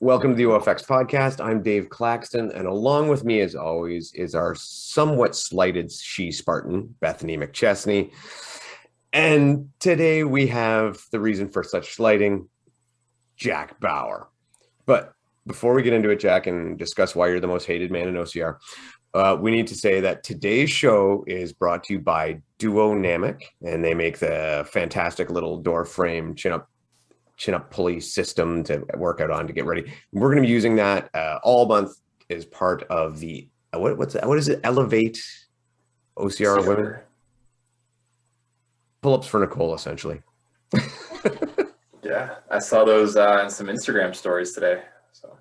Welcome to the OFX podcast. I'm Dave Claxton, and along with me, as always, is our somewhat slighted Spartan, Bethany McChesney. And today we have the reason for such slighting, Jack Bauer. But before we get into it, Jack, and discuss why you're the most hated man in OCR, we need to say that today's show is brought to you by Dounamic, and they make the fantastic little door frame chin-up pulley system to work out on to get ready. We're going to be using that all month as part of the what is it? Elevate OCR women pull-ups for Nicole, essentially. Yeah, I saw those in some Instagram stories today. So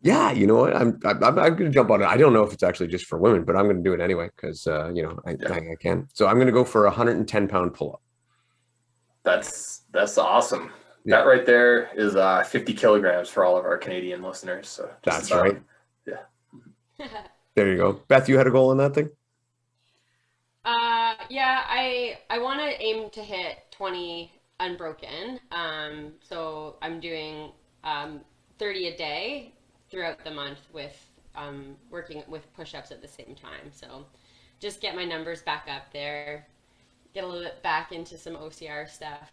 yeah, you know what? I'm going to jump on it. I don't know if it's actually just for women, but I'm going to do it anyway because I can. So I'm going to go for a 110-pound pull-up. That's awesome. Yeah. That right there is 50 kilograms for all of our Canadian listeners. So that's right. Yeah. There you go. Beth, you had a goal on that thing? Yeah, I want to aim to hit 20 unbroken. So I'm doing 30 a day throughout the month with working with push-ups at the same time. So just get my numbers back up there, get a little bit back into some OCR stuff.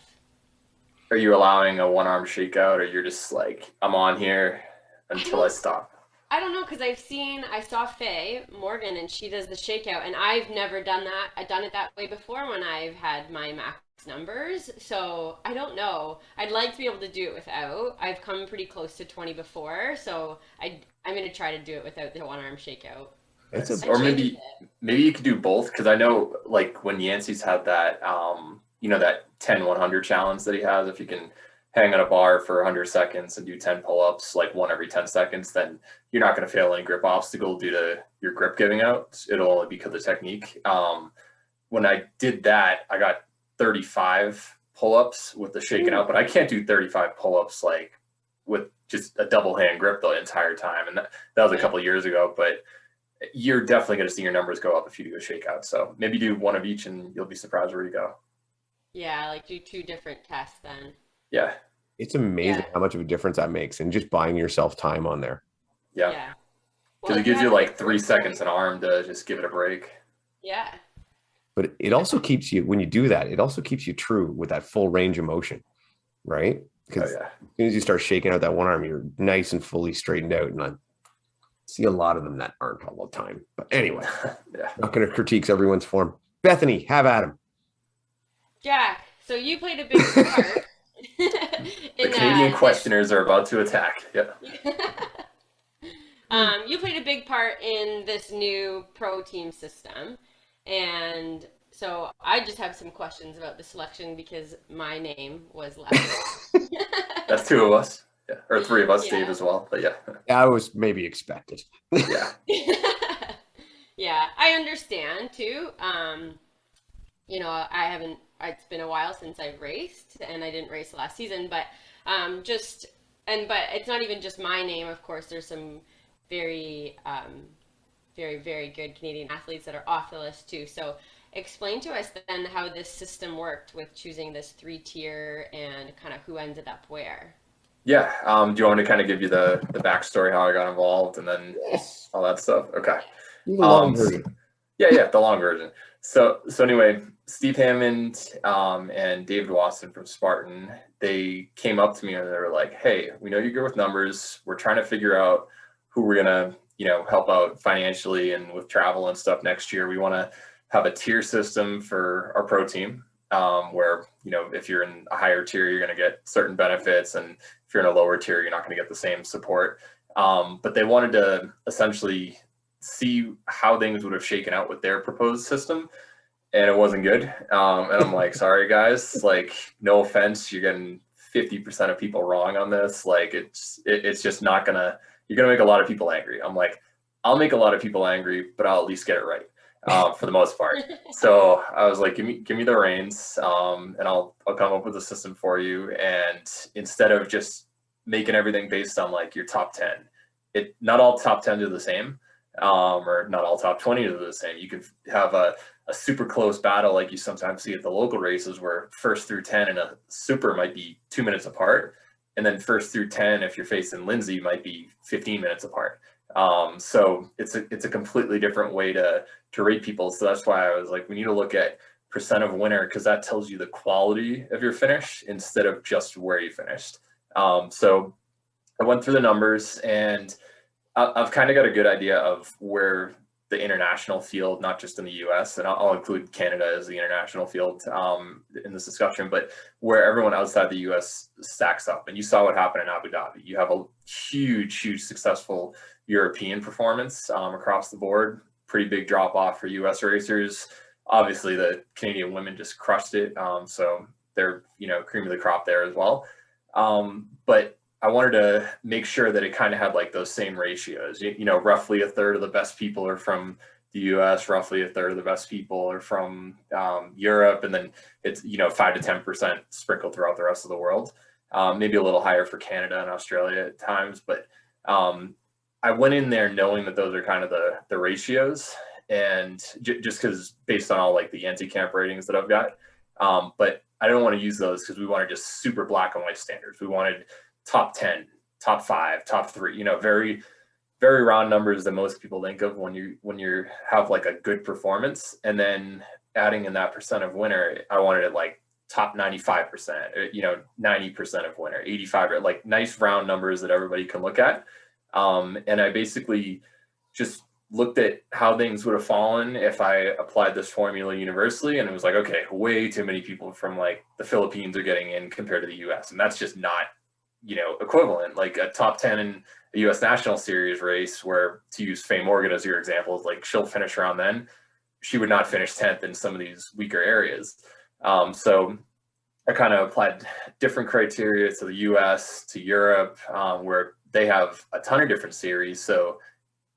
Are you allowing a one-arm shakeout, or you're just like, I'm on here until I stop? I don't know, because I saw Faye Morgan, and she does the shakeout, and I've never done that. I've done it that way before when I've had my max numbers, so I don't know. I'd like to be able to do it without. I've come pretty close to 20 before, so I'm going to try to do it without the one-arm shakeout. Or maybe you could do both, because I know, like, when Yancey's had that, that 10-100 challenge that he has, if you can hang on a bar for 100 seconds and do 10 pull-ups, like one every 10 seconds, then you're not going to fail any grip obstacle due to your grip giving out. It'll only be because of technique. When I did that, I got 35 pull-ups with the shaking out, but I can't do 35 pull-ups like with just a double hand grip the entire time. And that was a couple of years ago, but you're definitely going to see your numbers go up if you do a shakeout. So maybe do one of each and you'll be surprised where you go. Yeah, like do 2 different tests then. Yeah. It's amazing how much of a difference that makes in just buying yourself time on there. Yeah. Because it gives you like 3 seconds an arm to just give it a break. Yeah. But it also keeps you, when you do that, it also keeps you true with that full range of motion, right? Because as soon as you start shaking out that one arm, you're nice and fully straightened out. And I see a lot of them that aren't all the time. But anyway, not going to critique everyone's form. Bethany, have at him. Jack, so you played a big part. The Canadian questioners are about to attack. Yeah. You played a big part in this new pro team system. And so I just have some questions about the selection because my name was left. That's 2 of us. Yeah. Or 3 of us, Dave as well. But yeah. I was maybe expected. Yeah. Yeah, I understand too. It's been a while since I've raced, and I didn't race last season, but but it's not even just my name. Of course, there's some very, very, very good Canadian athletes that are off the list too. So explain to us then how this system worked with choosing this 3-tier and kind of who ended up where. Yeah. Do you want me to kind of give you the backstory, how I got involved, and then all that stuff? Okay. The long version. Yeah, the long version. So anyway, Steve Hammond and David Watson from Spartan, they came up to me and they were like, hey, we know you're good with numbers. We're trying to figure out who we're going to, help out financially and with travel and stuff next year. We want to have a tier system for our pro team where, if you're in a higher tier, you're going to get certain benefits. And if you're in a lower tier, you're not going to get the same support. But they wanted to essentially see how things would have shaken out with their proposed system, and it wasn't good. And I'm like, sorry guys, like, no offense, you're getting 50% of people wrong on this. Like, it's just not gonna, you're gonna make a lot of people angry. I'm like, I'll make a lot of people angry, but I'll at least get it right for the most part. So I was like, give me the reins, and I'll come up with a system for you. And instead of just making everything based on like your top 10, not all top 10 are the same. Or not all top 20 are the same. You could have a super close battle like you sometimes see at the local races where first through 10 in a super might be 2 minutes apart. And then first through 10, if you're facing Lindsay, might be 15 minutes apart. So it's a completely different way to rate people. So that's why I was like, we need to look at percent of winner, because that tells you the quality of your finish instead of just where you finished. So I went through the numbers, and I've kind of got a good idea of where the international field, not just in the US, and I'll include Canada as the international field in this discussion, but where everyone outside the US stacks up. And you saw what happened in Abu Dhabi. You have a huge successful European performance across the board, pretty big drop off for US racers. Obviously the Canadian women just crushed it. So they're, cream of the crop there as well. But I wanted to make sure that it kind of had like those same ratios. Roughly a third of the best people are from the US, roughly a third of the best people are from Europe, and then it's 5 to 10% sprinkled throughout the rest of the world. Maybe a little higher for Canada and Australia at times, but I went in there knowing that those are kind of the ratios, and just because based on all like the anti-camp ratings that I've got, but I don't want to use those because we wanted just super black and white standards. We wanted top 10, top 5, top 3, very, very round numbers that most people think of when you have like a good performance. And then adding in that percent of winner, I wanted it like top 95%, 90% of winner, 85, like nice round numbers that everybody can look at. And I basically just looked at how things would have fallen if I applied this formula universally. And it was like, okay, way too many people from like the Philippines are getting in compared to the US. And that's just not equivalent. Like a top 10 in a US National Series race, where, to use Faye Morgan as your example, like she'll finish around then, she would not finish 10th in some of these weaker areas. So I kind of applied different criteria to the US, to Europe, where they have a ton of different series. So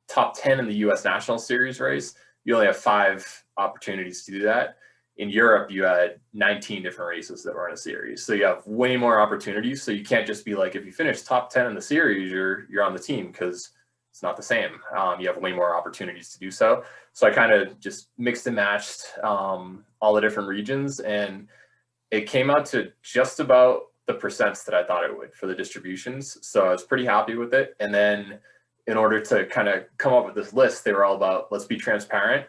top 10 in the US National Series race, you only have 5 opportunities to do that. In Europe, you had 19 different races that were in a series. So you have way more opportunities. So you can't just be like, if you finish top 10 in the series, you're on the team, because it's not the same. You have way more opportunities to do so. So I kind of just mixed and matched all the different regions, and it came out to just about the percents that I thought it would for the distributions. So I was pretty happy with it. And then in order to kind of come up with this list, they were all about, let's be transparent.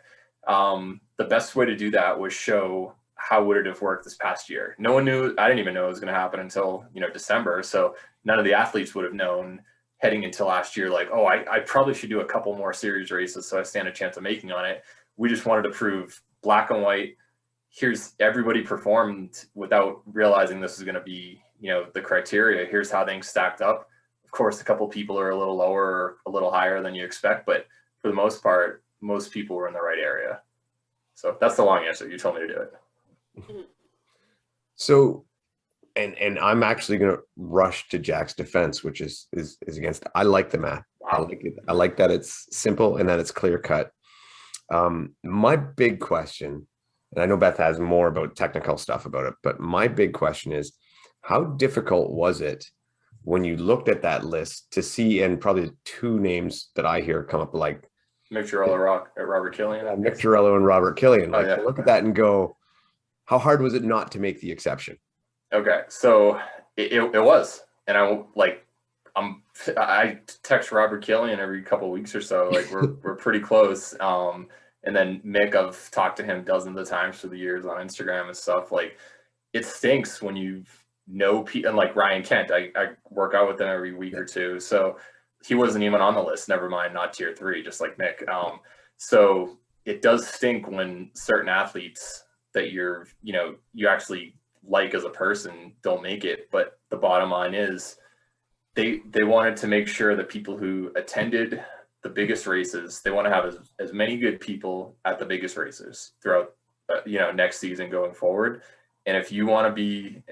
The best way to do that was show how would it have worked this past year. No one knew. I didn't even know it was going to happen until December. So none of the athletes would have known heading into last year, like, oh, I probably should do a couple more series races so I stand a chance of making on it. We just wanted to prove black and white. Here's everybody performed without realizing this is going to be the criteria. Here's how things stacked up. Of course, a couple people are a little lower or a little higher than you expect, but for the most part, most people were in the right area. So that's the long answer. You told me to do it. So, and I'm actually going to rush to Jack's defense, which is against. I like the math. Wow. I like it. I like that it's simple and that it's clear cut. My big question, and I know Beth has more about technical stuff about it, but my big question is, how difficult was it when you looked at that list to see, and probably 2 names that I hear come up, like Mick Girello, Robert Killian. Mick Girello and Robert Killian. Like, yeah. Look at that and go, how hard was it not to make the exception? Okay, so it was, and I text Robert Killian every couple of weeks or so. Like we're pretty close. And then Mick, I've talked to him dozens of times through the years on Instagram and stuff. Like, it stinks when and like Ryan Kent, I work out with him every week or two. So he wasn't even on the list, never mind not tier 3, just like Mick. So it does stink when certain athletes that you actually like as a person don't make it. But the bottom line is they wanted to make sure that people who attended the biggest races, they want to have as many good people at the biggest races throughout next season going forward. And if you want to be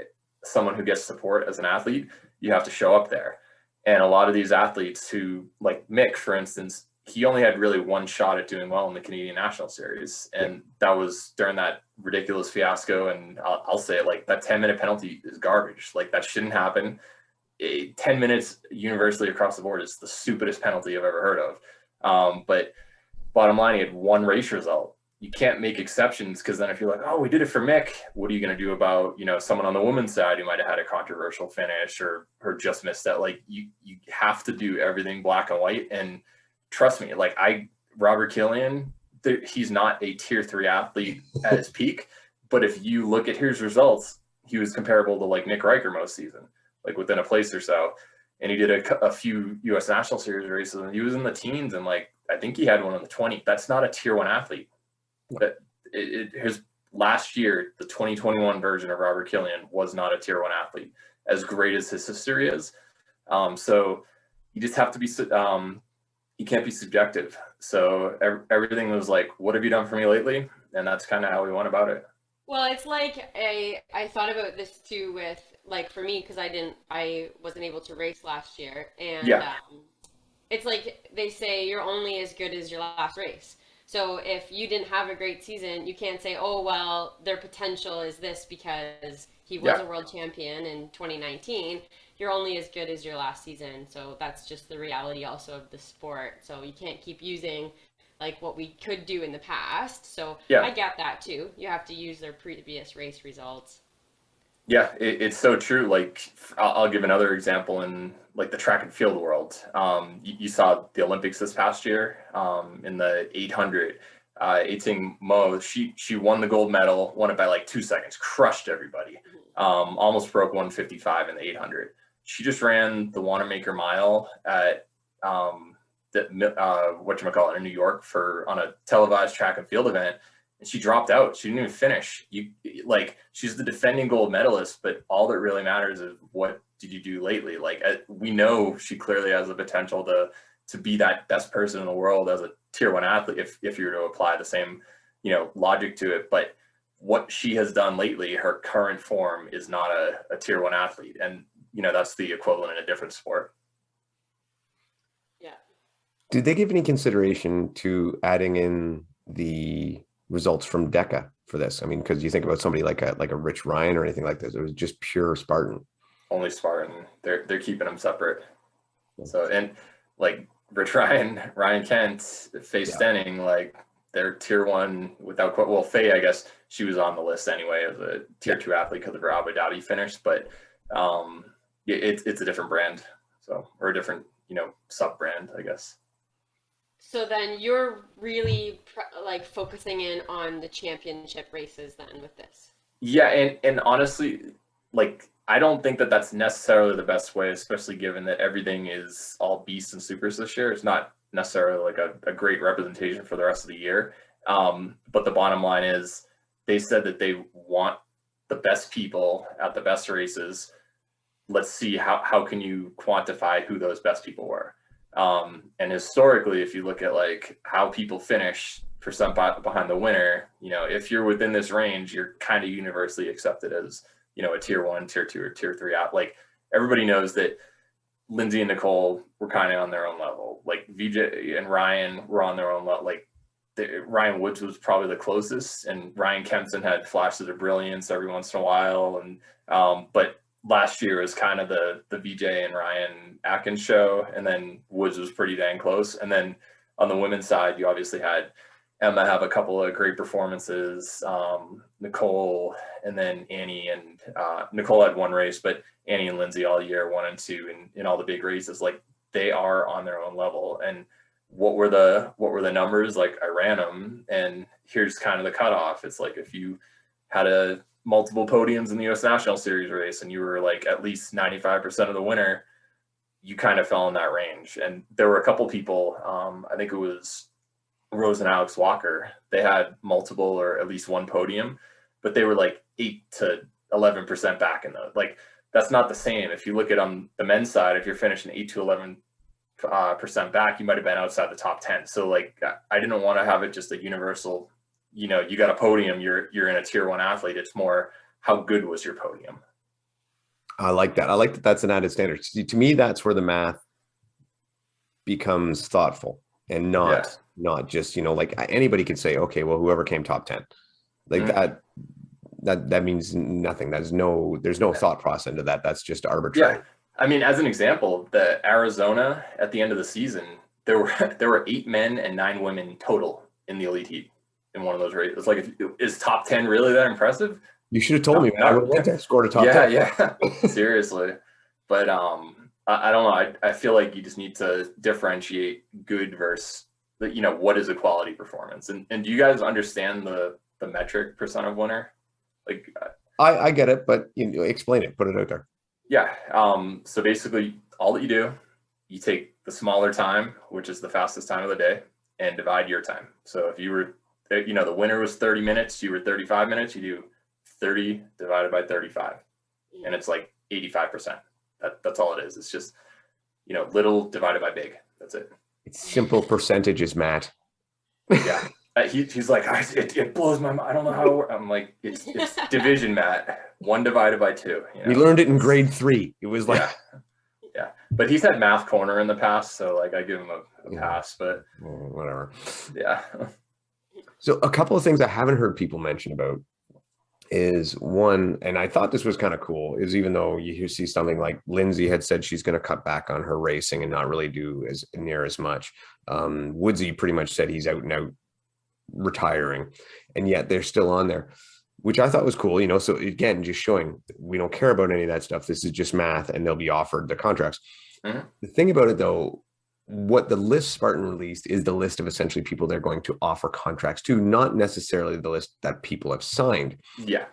someone who gets support as an athlete, you have to show up there. And a lot of these athletes who, like Mick, for instance, he only had really one shot at doing well in the Canadian National Series. And that was during that ridiculous fiasco. And I'll say it, like, that 10-minute penalty is garbage. Like, that shouldn't happen. 10 minutes universally across the board is the stupidest penalty I've ever heard of. But bottom line, he had one race result. you can't make exceptions, because then if you're like, oh, we did it for Mick, what are you going to do about, you know, someone on the women's side who might have had a controversial finish or just missed that? Like, you have to do everything black and white. And trust me, like, Robert Killian, he's not a tier 3 athlete at his peak, but if you look at his results, he was comparable to like Nick Riker most season, like within a place or so. And he did a few U.S. National Series races, and he was in the teens, and like, I think he had one in the 20. That's not a tier 1 athlete. But his last year, the 2021 version of Robert Killian was not a tier 1 athlete, as great as his history is. So you just have to be, you can't be subjective. So everything was like, what have you done for me lately? And that's kind of how we went about it. Well, it's like I thought about this too with, like, for me, because I wasn't able to race last year, and Yeah. It's like they say you're only as good as your last race. So if you didn't have a great season, you can't say, oh, well, their potential is this because he was a world champion in 2019. You're only as good as your last season. So that's just the reality also of the sport. So you can't keep using like what we could do in the past. So I get that too. You have to use their previous race results. Yeah, it's so true. Like, I'll give another example in like the track and field world. You saw the Olympics this past year in the 800. Aiting Mo, she won the gold medal, won it by like 2 seconds, crushed everybody. Almost broke 155 in the 800. She just ran the Wanamaker Mile at whatchamacallit in New York on a televised track and field event. And she dropped out. She didn't even finish. She's the defending gold medalist, but all that really matters is what did you do lately? Like, we know she clearly has the potential to be that best person in the world as a tier 1 athlete, if you were to apply the same, logic to it. But what she has done lately, her current form is not a tier 1 athlete. And, that's the equivalent in a different sport. Yeah. Did they give any consideration to adding in the results from DECA for this? I mean, because you think about somebody like a Rich Ryan or anything like this, it was just pure Spartan. Only Spartan. They're keeping them separate. So, and like Rich Ryan, Ryan Kent, Faye Stenning, like they're tier 1 without quote. Well, Faye, I guess she was on the list anyway as a tier 2 athlete because of her Abu Dhabi finish, but it's a different brand, so, or a different sub brand, I guess. So then you're really like focusing in on the championship races then with this. Yeah, and honestly, like, I don't think that that's necessarily the best way, especially given that everything is all beasts and supers this year. It's not necessarily like a great representation for the rest of the year. But the bottom line is they said that they want the best people at the best races. Let's see how can you quantify who those best people were. And historically, if you look at like how people finish for some behind the winner, if you're within this range, you're kind of universally accepted as, a tier 1, tier 2, or tier 3 out. Like, everybody knows that Lindsay and Nicole were kind of on their own level. Like, VJ and Ryan were on their own level. Like, Ryan Woods was probably the closest, and Ryan Kempson had flashes of brilliance every once in a while. And but last year was kind of the VJ and Ryan Atkins show, and then Woods was pretty dang close. And then on the women's side, you obviously had Emma have a couple of great performances, Nicole, and then Annie, and Nicole had one race, but Annie and Lindsay all year, 1 and 2 in all the big races. Like, they are on their own level. And what were the numbers? Like, I ran them, and here's kind of the cutoff. It's like, if you had multiple podiums in the U.S. National Series race and you were like at least 95% of the winner, you kind of fell in that range. And there were a couple people, I think it was Rose and Alex Walker, they had multiple or at least one podium, but they were like 8 to 11% back in those. Like, that's not the same. If you look at on the men's side, if you're finishing 8 to 11% back, you might have been outside the top 10. So like, I didn't want to have it just a universal, you got a podium, you're in a tier 1 athlete. It's more, how good was your podium? I like that. I like that that's an added standard. See, to me, that's where the math becomes thoughtful and not just, like anybody could say, okay, well, whoever came top 10, like that means nothing. There's no thought process into that. That's just arbitrary. Yeah. I mean, as an example, the Arizona at the end of the season, there were 8 men and 9 women total in the elite heat. in one of those races. It's like, is top 10 really that impressive? You should have told me. I would have went there, scored a top 10. Yeah, seriously. But I don't know. I feel like you just need to differentiate good versus what is a quality performance. And do you guys understand the metric percent of winner? Like, I get it, but explain it. Put it out there. Yeah. So basically, all that you do, you take the smaller time, which is the fastest time of the day, and divide your time. So if you were, the winner was 30 minutes, you were 35 minutes, you do 30 divided by 35, and it's like 85%. That's all it is. It's just, little divided by big. That's it. It's simple percentages, Matt. Yeah. He's like, it blows my mind. I don't know how it works. I'm like, it's division, Matt. 1 divided by 2. We learned it in grade 3. It was like, yeah. But he's had math corner in the past, so like I give him a pass. But whatever. Yeah. So a couple of things I haven't heard people mention about is one, and I thought this was kind of cool, is even though you see something like Lindsay had said she's going to cut back on her racing and not really do as near as much. Woodsy pretty much said he's out and out retiring, and yet they're still on there, which I thought was cool. So again, just showing we don't care about any of that stuff. This is just math, and they'll be offered the contracts. Mm-hmm. The thing about it though, what the list Spartan released is the list of essentially people they're going to offer contracts to, not necessarily the list that people have signed. Yeah.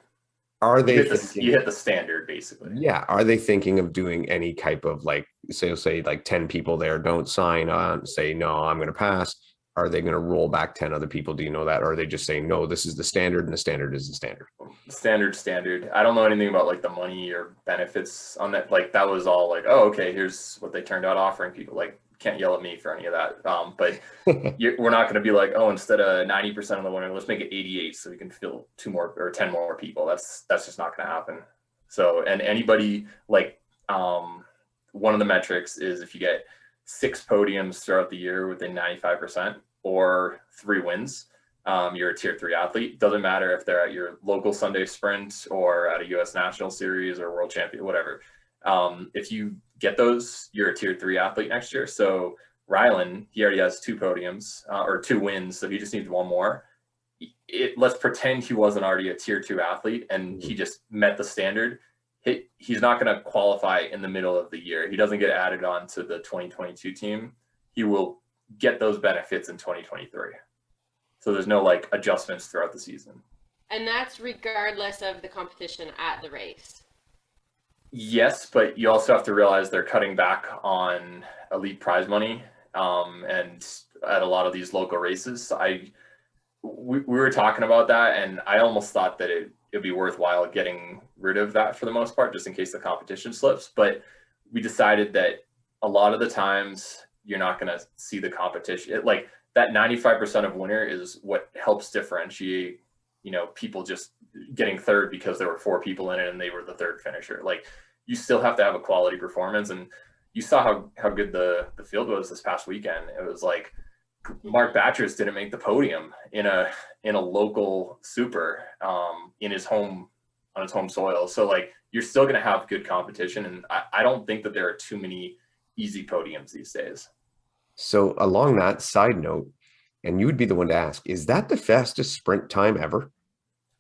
Are they you hit the standard basically? Yeah. Are they thinking of doing any type of like, say like 10 people there don't sign on, say, no, I'm going to pass. Are they going to roll back 10 other people? Do you know that? Or are they just saying, no, this is the standard and the standard is the standard? Standard. I don't know anything about like the money or benefits on that. Like that was all like, oh, okay, here's what they turned out offering people. Like, can't yell at me for any of that. But we're not going to be like, oh, instead of 90% of the winner, let's make it 88 so we can fill 2 more or 10 more people. That's just not going to happen. So, and anybody like one of the metrics is if you get 6 podiums throughout the year within 95% or 3 wins, you're a tier 3 athlete. Doesn't matter if they're at your local Sunday sprint or at a US National Series or World Champion, whatever. If you get those, you're a tier 3 athlete next year. So Rylan, he already has 2 podiums or 2 wins, so he just needs 1 more. Let's pretend he wasn't already a tier 2 athlete and he just met the standard. He's not going to qualify in the middle of the year. He doesn't get added on to the 2022 team. He will get those benefits in 2023. So there's no like adjustments throughout the season. And that's regardless of the competition at the race. Yes, but you also have to realize they're cutting back on elite prize money, and at a lot of these local races. We were talking about that, and I almost thought that it'd be worthwhile getting rid of that for the most part, just in case the competition slips. But we decided that a lot of the times you're not going to see the competition. Like that 95% of winner is what helps differentiate, people just getting third because there were 4 people in it and they were the third finisher. Like you still have to have a quality performance. And you saw how good the field was this past weekend. It was like Mark Batchers didn't make the podium in a local super on his home soil. So like you're still going to have good competition. And I don't think that there are too many easy podiums these days. So along that side note, and you would be the one to ask, is that the fastest sprint time ever?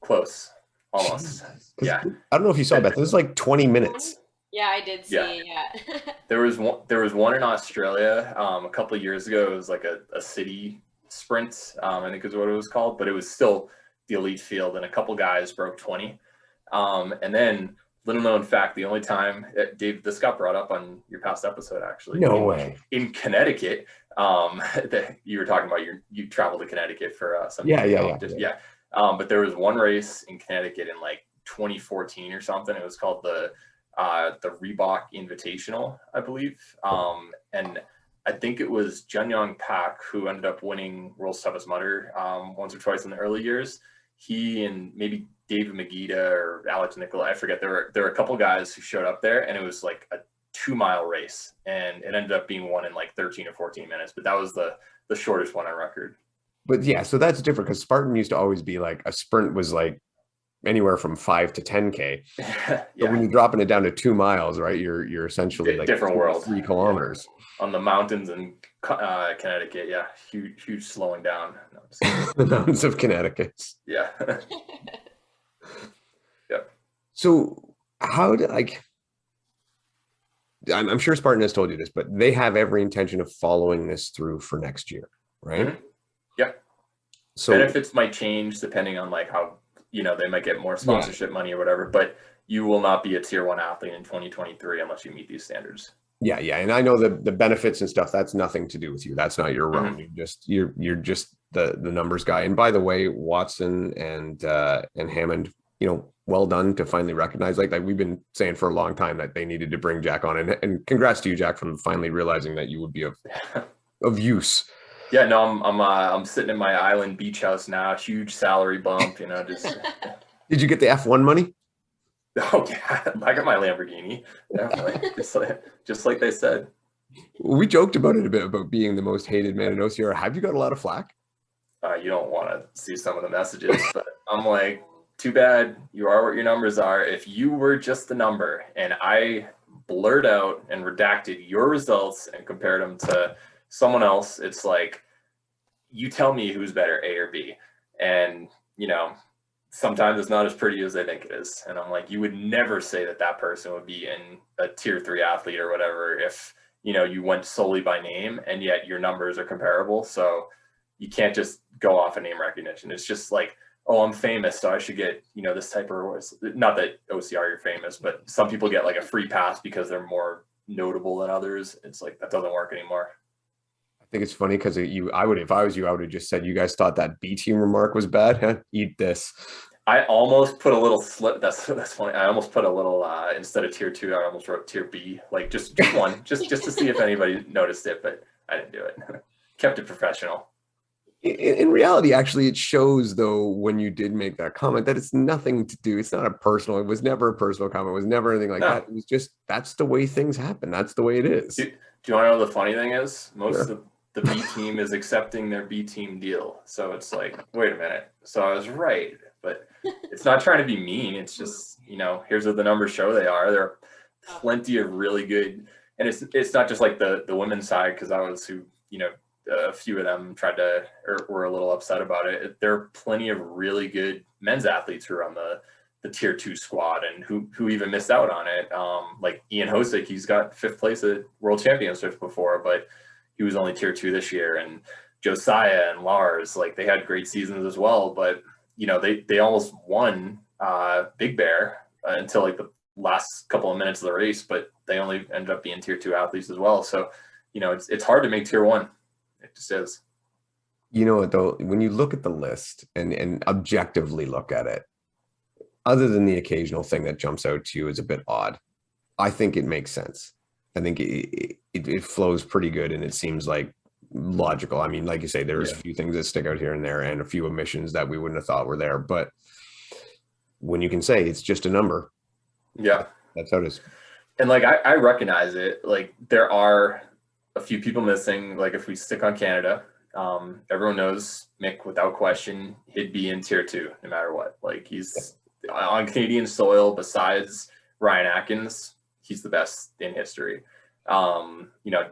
Close. Almost. Yeah. I don't know if you saw, Beth. It was like 20 minutes. Yeah, I did see. Yeah. There was one in Australia a couple of years ago. It was like a city sprint, I think is what it was called, but it was still the elite field, and a couple guys broke 20. And then, little known fact, the only time, Dave, this got brought up on your past episode, actually. No way. In Connecticut, that you were talking about, you traveled to Connecticut for some. Yeah. But there was one race in Connecticut in like 2014 or something. It was called the Reebok Invitational, I believe. And I think it was Jun Pak who ended up winning World's Toughest Mudder once or twice in the early years. He and maybe David Magida or Alex Nicola, I forget. There were a couple guys who showed up there, and it was like a 2-mile race, and it ended up being won in like 13 or 14 minutes. But that was the shortest one on record. But yeah, so that's different because Spartan used to always be like a sprint was like anywhere from 5 to 10K. Yeah. But when you're dropping it down to 2 miles, right, you're essentially like different world. 3 kilometers on the mountains and Connecticut, yeah, huge slowing down. No, The mountains of Connecticut. yeah. Yep. So how did like I'm sure Spartan has told you this, but they have every intention of following this through for next year, right? Mm-hmm. Yeah. So Benefits might change depending on like how, they might get more sponsorship money or whatever, but you will not be a tier 1 athlete in 2023 unless you meet these standards. yeah, and I know the benefits and stuff. That's nothing to do with you. That's not your realm. You're just the numbers guy. And by the way, Watson and Hammond, well done to finally recognize like we've been saying for a long time that they needed to bring Jack on. And congrats to you, Jack, from finally realizing that you would be of use. Yeah, no, I'm sitting in my island beach house now. Huge salary bump, just. Did you get the F1 money? Oh yeah, I got my Lamborghini, definitely. just like they said. We joked about it a bit about being the most hated man in OCR. Have you got a lot of flack? You don't want to see some of the messages, but I'm like, too bad. You are what your numbers are. If you were just the number, and I blurred out and redacted your results and compared them to someone else, it's like, you tell me who's better, A or B, and sometimes it's not as pretty as they think it is. And I'm like, you would never say that person would be in a tier 3 athlete or whatever if, you went solely by name, and yet your numbers are comparable. So you can't just go off of name recognition. It's just like, oh, I'm famous, so I should get, this type of awards. Not that OCR you're famous, but some people get like a free pass because they're more notable than others. It's like, that doesn't work anymore. I think it's funny because if I was you, I would have just said you guys thought that B team remark was bad. Eat this. I almost put a little slip. That's funny. I almost put a little instead of tier 2, I almost wrote tier B, like just one, just to see if anybody noticed it, but I didn't do it. Kept it professional. In reality, actually, it shows though when you did make that comment that it's nothing to do. It's not a personal. It was never a personal comment. It was never anything like that. It was just that's the way things happen. That's the way it is. Do you want to know the funny thing is? Most of the B team is accepting their B team deal. So it's like, wait a minute. So I was right, but it's not trying to be mean. It's just, here's what the numbers show they are. There are plenty of really good, and it's not just like the women's side, because I was who, a few of them tried to, or were a little upset about it. There are plenty of really good men's athletes who are on the tier 2 squad and who even missed out on it. Like Ian Hosick, he's got 5th place at World Championships before, but he was only tier 2 this year. And Josiah and Lars, like they had great seasons as well, but they almost won Big Bear until like the last couple of minutes of the race, but they only ended up being tier 2 athletes as well. So, it's hard to make tier 1. It just is. You know what though, when you look at the list and objectively look at it, other than the occasional thing that jumps out to you is a bit odd, I think it makes sense. I think it flows pretty good, and it seems like logical. I mean, like you say, there's a few things that stick out here and there, and a few omissions that we wouldn't have thought were there. But when you can say it's just a number, that's how it is. And like I recognize it. Like there are a few people missing. Like if we stick on Canada, everyone knows Mick without question, he'd be in tier 2 no matter what. Like he's on Canadian soil. Besides Ryan Atkins, he's the best in history.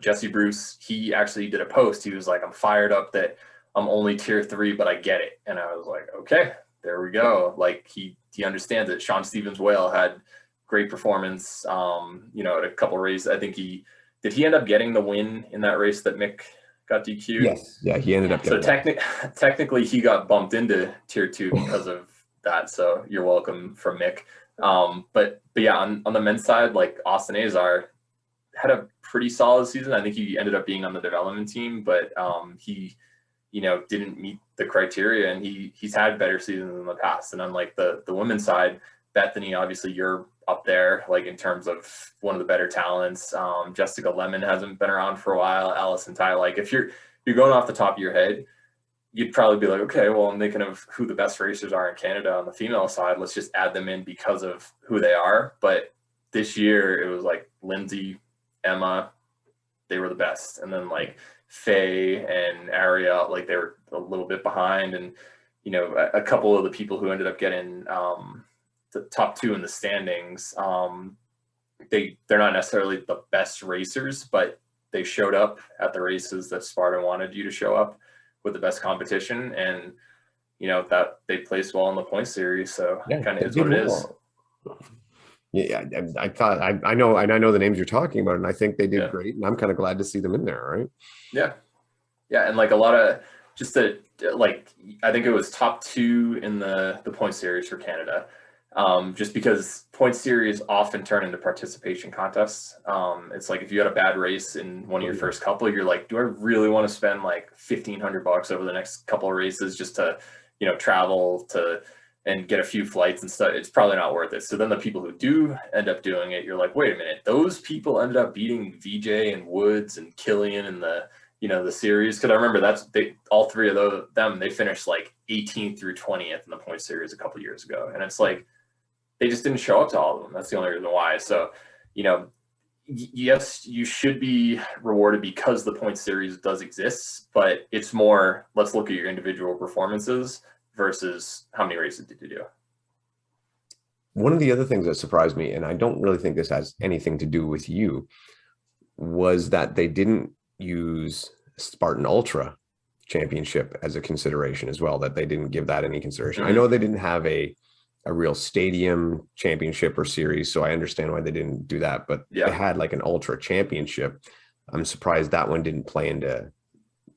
Jesse Bruce, he actually did a post. He was like, I'm fired up that I'm only tier 3, but I get it. And I was like, okay, there we go. Like he understands it. Sean Stevens Whale had great performance, at a couple races. I think did he end up getting the win in that race that Mick got DQ'd? Yes. Yeah, he ended up getting technically he got bumped into tier 2 because of that. So you're welcome from Mick. But yeah, on the men's side, like Austin Azar had a pretty solid season. I think he ended up being on the development team, but he, didn't meet the criteria, and he's had better seasons in the past. And unlike the women's side, Bethany, obviously you're up there, like in terms of one of the better talents. Jessica Lemon hasn't been around for a while. Allison Ty, like if you're going off the top of your head, you'd probably be like, okay, well, I'm thinking of who the best racers are in Canada on the female side. Let's just add them in because of who they are. But this year it was like Lindsay, Emma, they were the best. And then like Faye and Ariel, like they were a little bit behind. And, a couple of the people who ended up getting the top 2 in the standings, they're not necessarily the best racers, but they showed up at the races that Spartan wanted you to show up with the best competition, and that they placed well in the point series. So Yeah, it kind of they is what did it is. well. Yeah, I thought I know the names you're talking about, and I think they did great, and I'm kind of glad to see them in there, right? Yeah, and like a lot of just like I think it was top 2 in the point series for Canada, just because point series often turn into participation contests. It's like if you had a bad race in one of your first couple, you're like, do I really want to spend like $1,500 over the next couple of races just to travel to and get a few flights and stuff? It's probably not worth it. So then the people who do end up doing it, you're like, wait a minute, those people ended up beating VJ and Woods and Killian in the series. Because I remember all 3 of them, they finished like 18th through 20th in the point series a couple years ago. And it's like, they just didn't show up to all of them. That's the only reason why. So, yes, you should be rewarded because the point series does exist, but it's more, let's look at your individual performances versus how many races did you do. One of the other things that surprised me, and I don't really think this has anything to do with you, was that they didn't use Spartan Ultra Championship as a consideration as well, that they didn't give that any consideration. I know they didn't have a real stadium championship or series, so I understand why they didn't do that, but they had like an Ultra Championship. I'm surprised that one didn't play into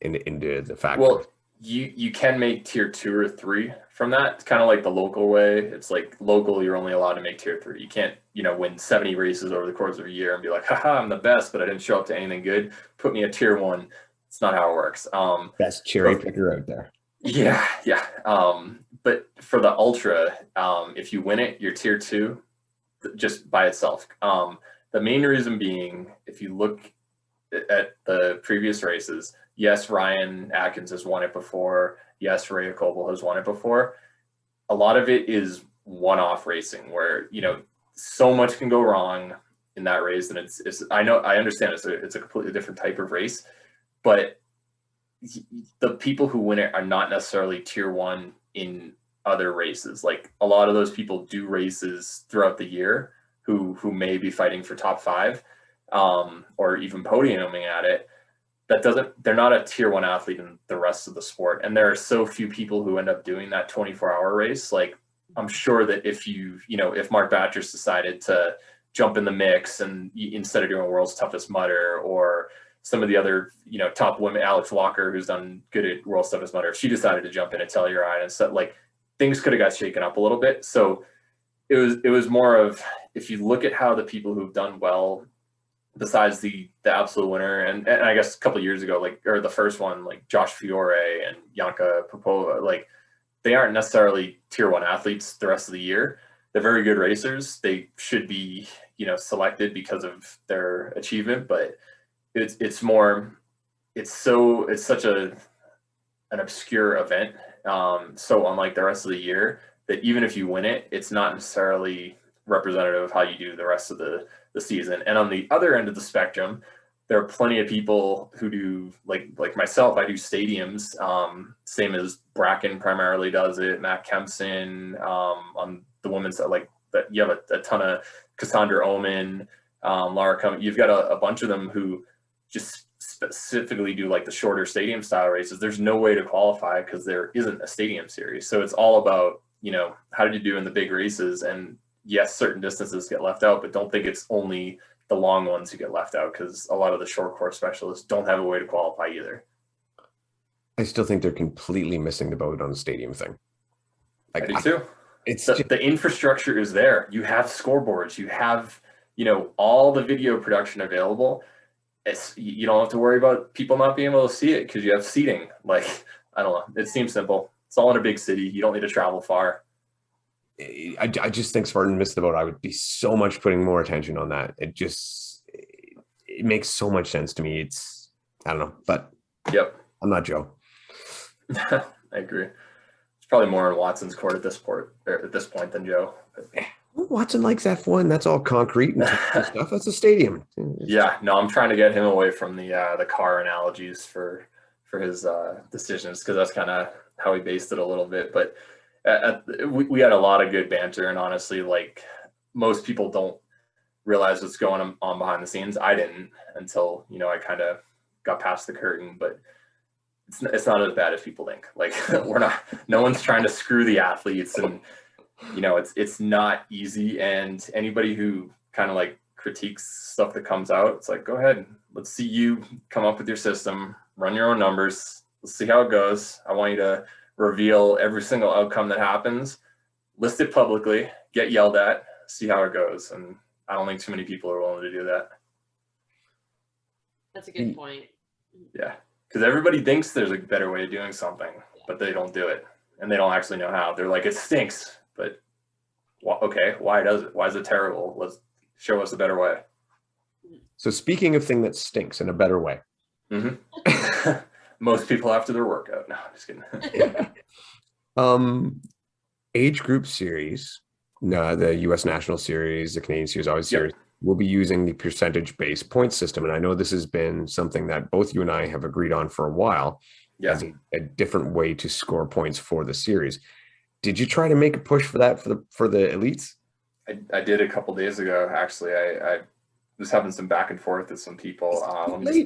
the fact. Well, you can make tier 2 or 3 from that. It's kind of like the local way. It's like local, you're only allowed to make tier 3. You can't, win 70 races over the course of a year and be like, haha, I'm the best, but I didn't show up to anything good. Put me a tier 1. It's not how it works. Best cherry picker out there. Yeah. But for the Ultra, if you win it, you're tier 2 just by itself. The main reason being, if you look at the previous races, yes, Ryan Atkins has won it before. Yes, Ray Coble has won it before. A lot of it is one-off racing where, so much can go wrong in that race. And I understand it's a completely different type of race, but the people who win it are not necessarily tier 1 in other races. Like a lot of those people do races throughout the year who may be fighting for top 5, or even podiuming at it. They're not a tier 1 athlete in the rest of the sport. And there are so few people who end up doing that 24-hour race. Like I'm sure that if Mark Batchers decided to jump in the mix and instead of doing World's Toughest Mudder, or some of the other, top women, Alex Walker, who's done good at World's Toughest Mudder, if she decided to jump in and Telluride and stuff, like things could have got shaken up a little bit. So it was more of, if you look at how the people who've done well, besides the absolute winner, and I guess a couple of years ago, or the first one, like Josh Fiore and Yanka Popova, like they aren't necessarily tier 1 athletes the rest of the year. They're very good racers. They should be, selected because of their achievement, but it's such an obscure event. So unlike the rest of the year, that even if you win it, it's not necessarily representative of how you do the rest of the season. And on the other end of the spectrum, there are plenty of people who do, like myself, I do stadiums, same as Bracken primarily does it, Matt Kempson, on the women's side, that you have a ton of Cassandra Oman, Laura you've got a bunch of them who just specifically do like the shorter stadium style races. There's no way to qualify because there isn't a stadium series. So it's all about, how did you do in the big races? And yes, certain distances get left out, but don't think it's only the long ones who get left out, because a lot of the short course specialists don't have a way to qualify either. I still think they're completely missing the boat on the stadium thing. I do too. It's the infrastructure is there. You have scoreboards. You have, all the video production available. You don't have to worry about people not being able to see it because you have seating. Like, I don't know. It seems simple. It's all in a big city. You don't need to travel far. I just think Spartan missed the boat. I would be so much putting more attention on that. It makes so much sense to me. I don't know, but yep, I'm not Joe. I agree. It's probably more in Watson's court at this point than Joe. Watson likes F1. That's all concrete and stuff. That's a stadium. Yeah, no, I'm trying to get him away from the car analogies for his decisions, because that's kind of how he based it a little bit. But we had a lot of good banter, and honestly, like most people don't realize what's going on behind the scenes. I didn't until, I kind of got past the curtain, but it's not as bad as people think. Like no one's trying to screw the athletes, and it's not easy. And anybody who kind of like critiques stuff that comes out, it's like, go ahead, let's see you come up with your system, run your own numbers, let's see how it goes. I want you to reveal every single outcome that happens, list it publicly, get yelled at, see how it goes. And I don't think too many people are willing to do that. That's a good point. Yeah, because everybody thinks there's a better way of doing something, but they don't do it, and they don't actually know how. They're like, it stinks, but okay, why does it? Why is it terrible? Let's show us a better way. So speaking of thing that stinks in a better way. Mm-hmm. Most people after their workout. No, I'm just kidding. Age group series, the U.S. National Series, the Canadian Series, always series, will be using the percentage-based point system. And I know this has been something that both you and I have agreed on for a while as a different way to score points for the series. Did you try to make a push for that for the elites? I did a couple days ago, actually. I was having some back and forth with some people.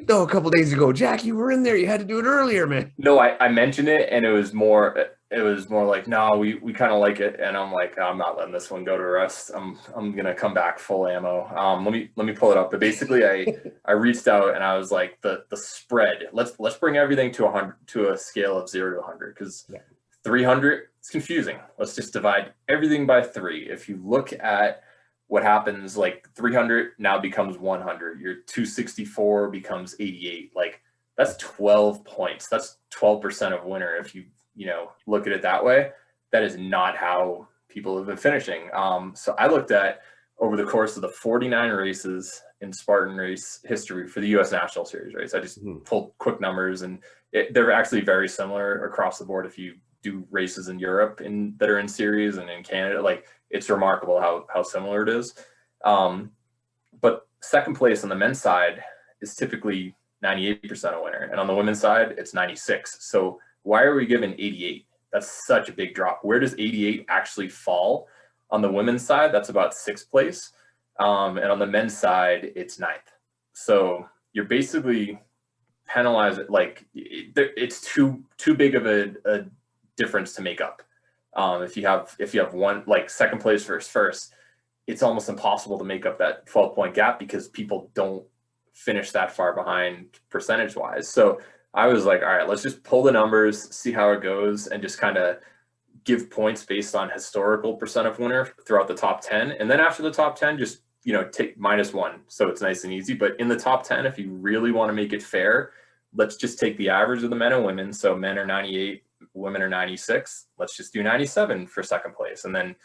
Though, a couple days ago, Jack, you were in there. You had to do it earlier, man. No, I mentioned it, and it was more like, no, we kind of like it, and I'm like, I'm not letting this one go to rest. I'm gonna come back full ammo. Let me pull it up. But basically, I reached out and I was like, the spread. Let's bring everything to 100, to a scale of 0 to 100, because 300, it's confusing. Let's just divide everything by 3. If you look at what happens, like 300 now becomes 100. Your 264 becomes 88. Like that's 12 points. That's 12% of winner. If you look at it that way, that is not how people have been finishing. So I looked at over the course of the 49 races in Spartan race history for the U.S. National Series race. I just pulled quick numbers, and they're actually very similar across the board. If you do races in Europe that are in series and in Canada, like it's remarkable how similar it is. But second place on the men's side is typically 98% a winner, and on the women's side, it's 96. So why are we given 88? That's such a big drop. Where does 88 actually fall? On the women's side, that's about 6th place. And on the men's side, it's 9th. So you're basically penalized. Like it's too big of a difference to make up. If you have one, like second place versus first, it's almost impossible to make up that 12-point gap because people don't finish that far behind percentage-wise. So I was like, all right, let's just pull the numbers, see how it goes, and just kind of give points based on historical percent of winner throughout the top 10. And then after the top 10, just, take -1. So it's nice and easy. But in the top 10, if you really want to make it fair, let's just take the average of the men and women. So men are 98, women are 96. Let's just do 97 for second place. And then,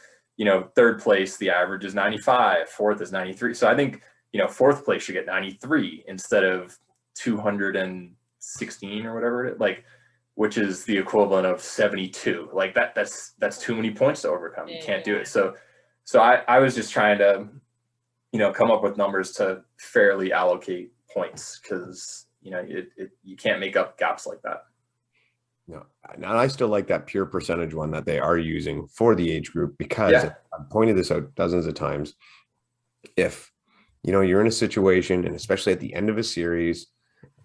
third place, the average is 95. Fourth is 93. So I think, fourth place should get 93 instead of 216 or whatever it is, like, which is the equivalent of 72. Like that's too many points to overcome. You can't do it. So I was just trying to, come up with numbers to fairly allocate points, because, you can't make up gaps like that. No, and I still like that pure percentage one that they are using for the age group, because I've pointed this out dozens of times. If, you're in a situation, and especially at the end of a series,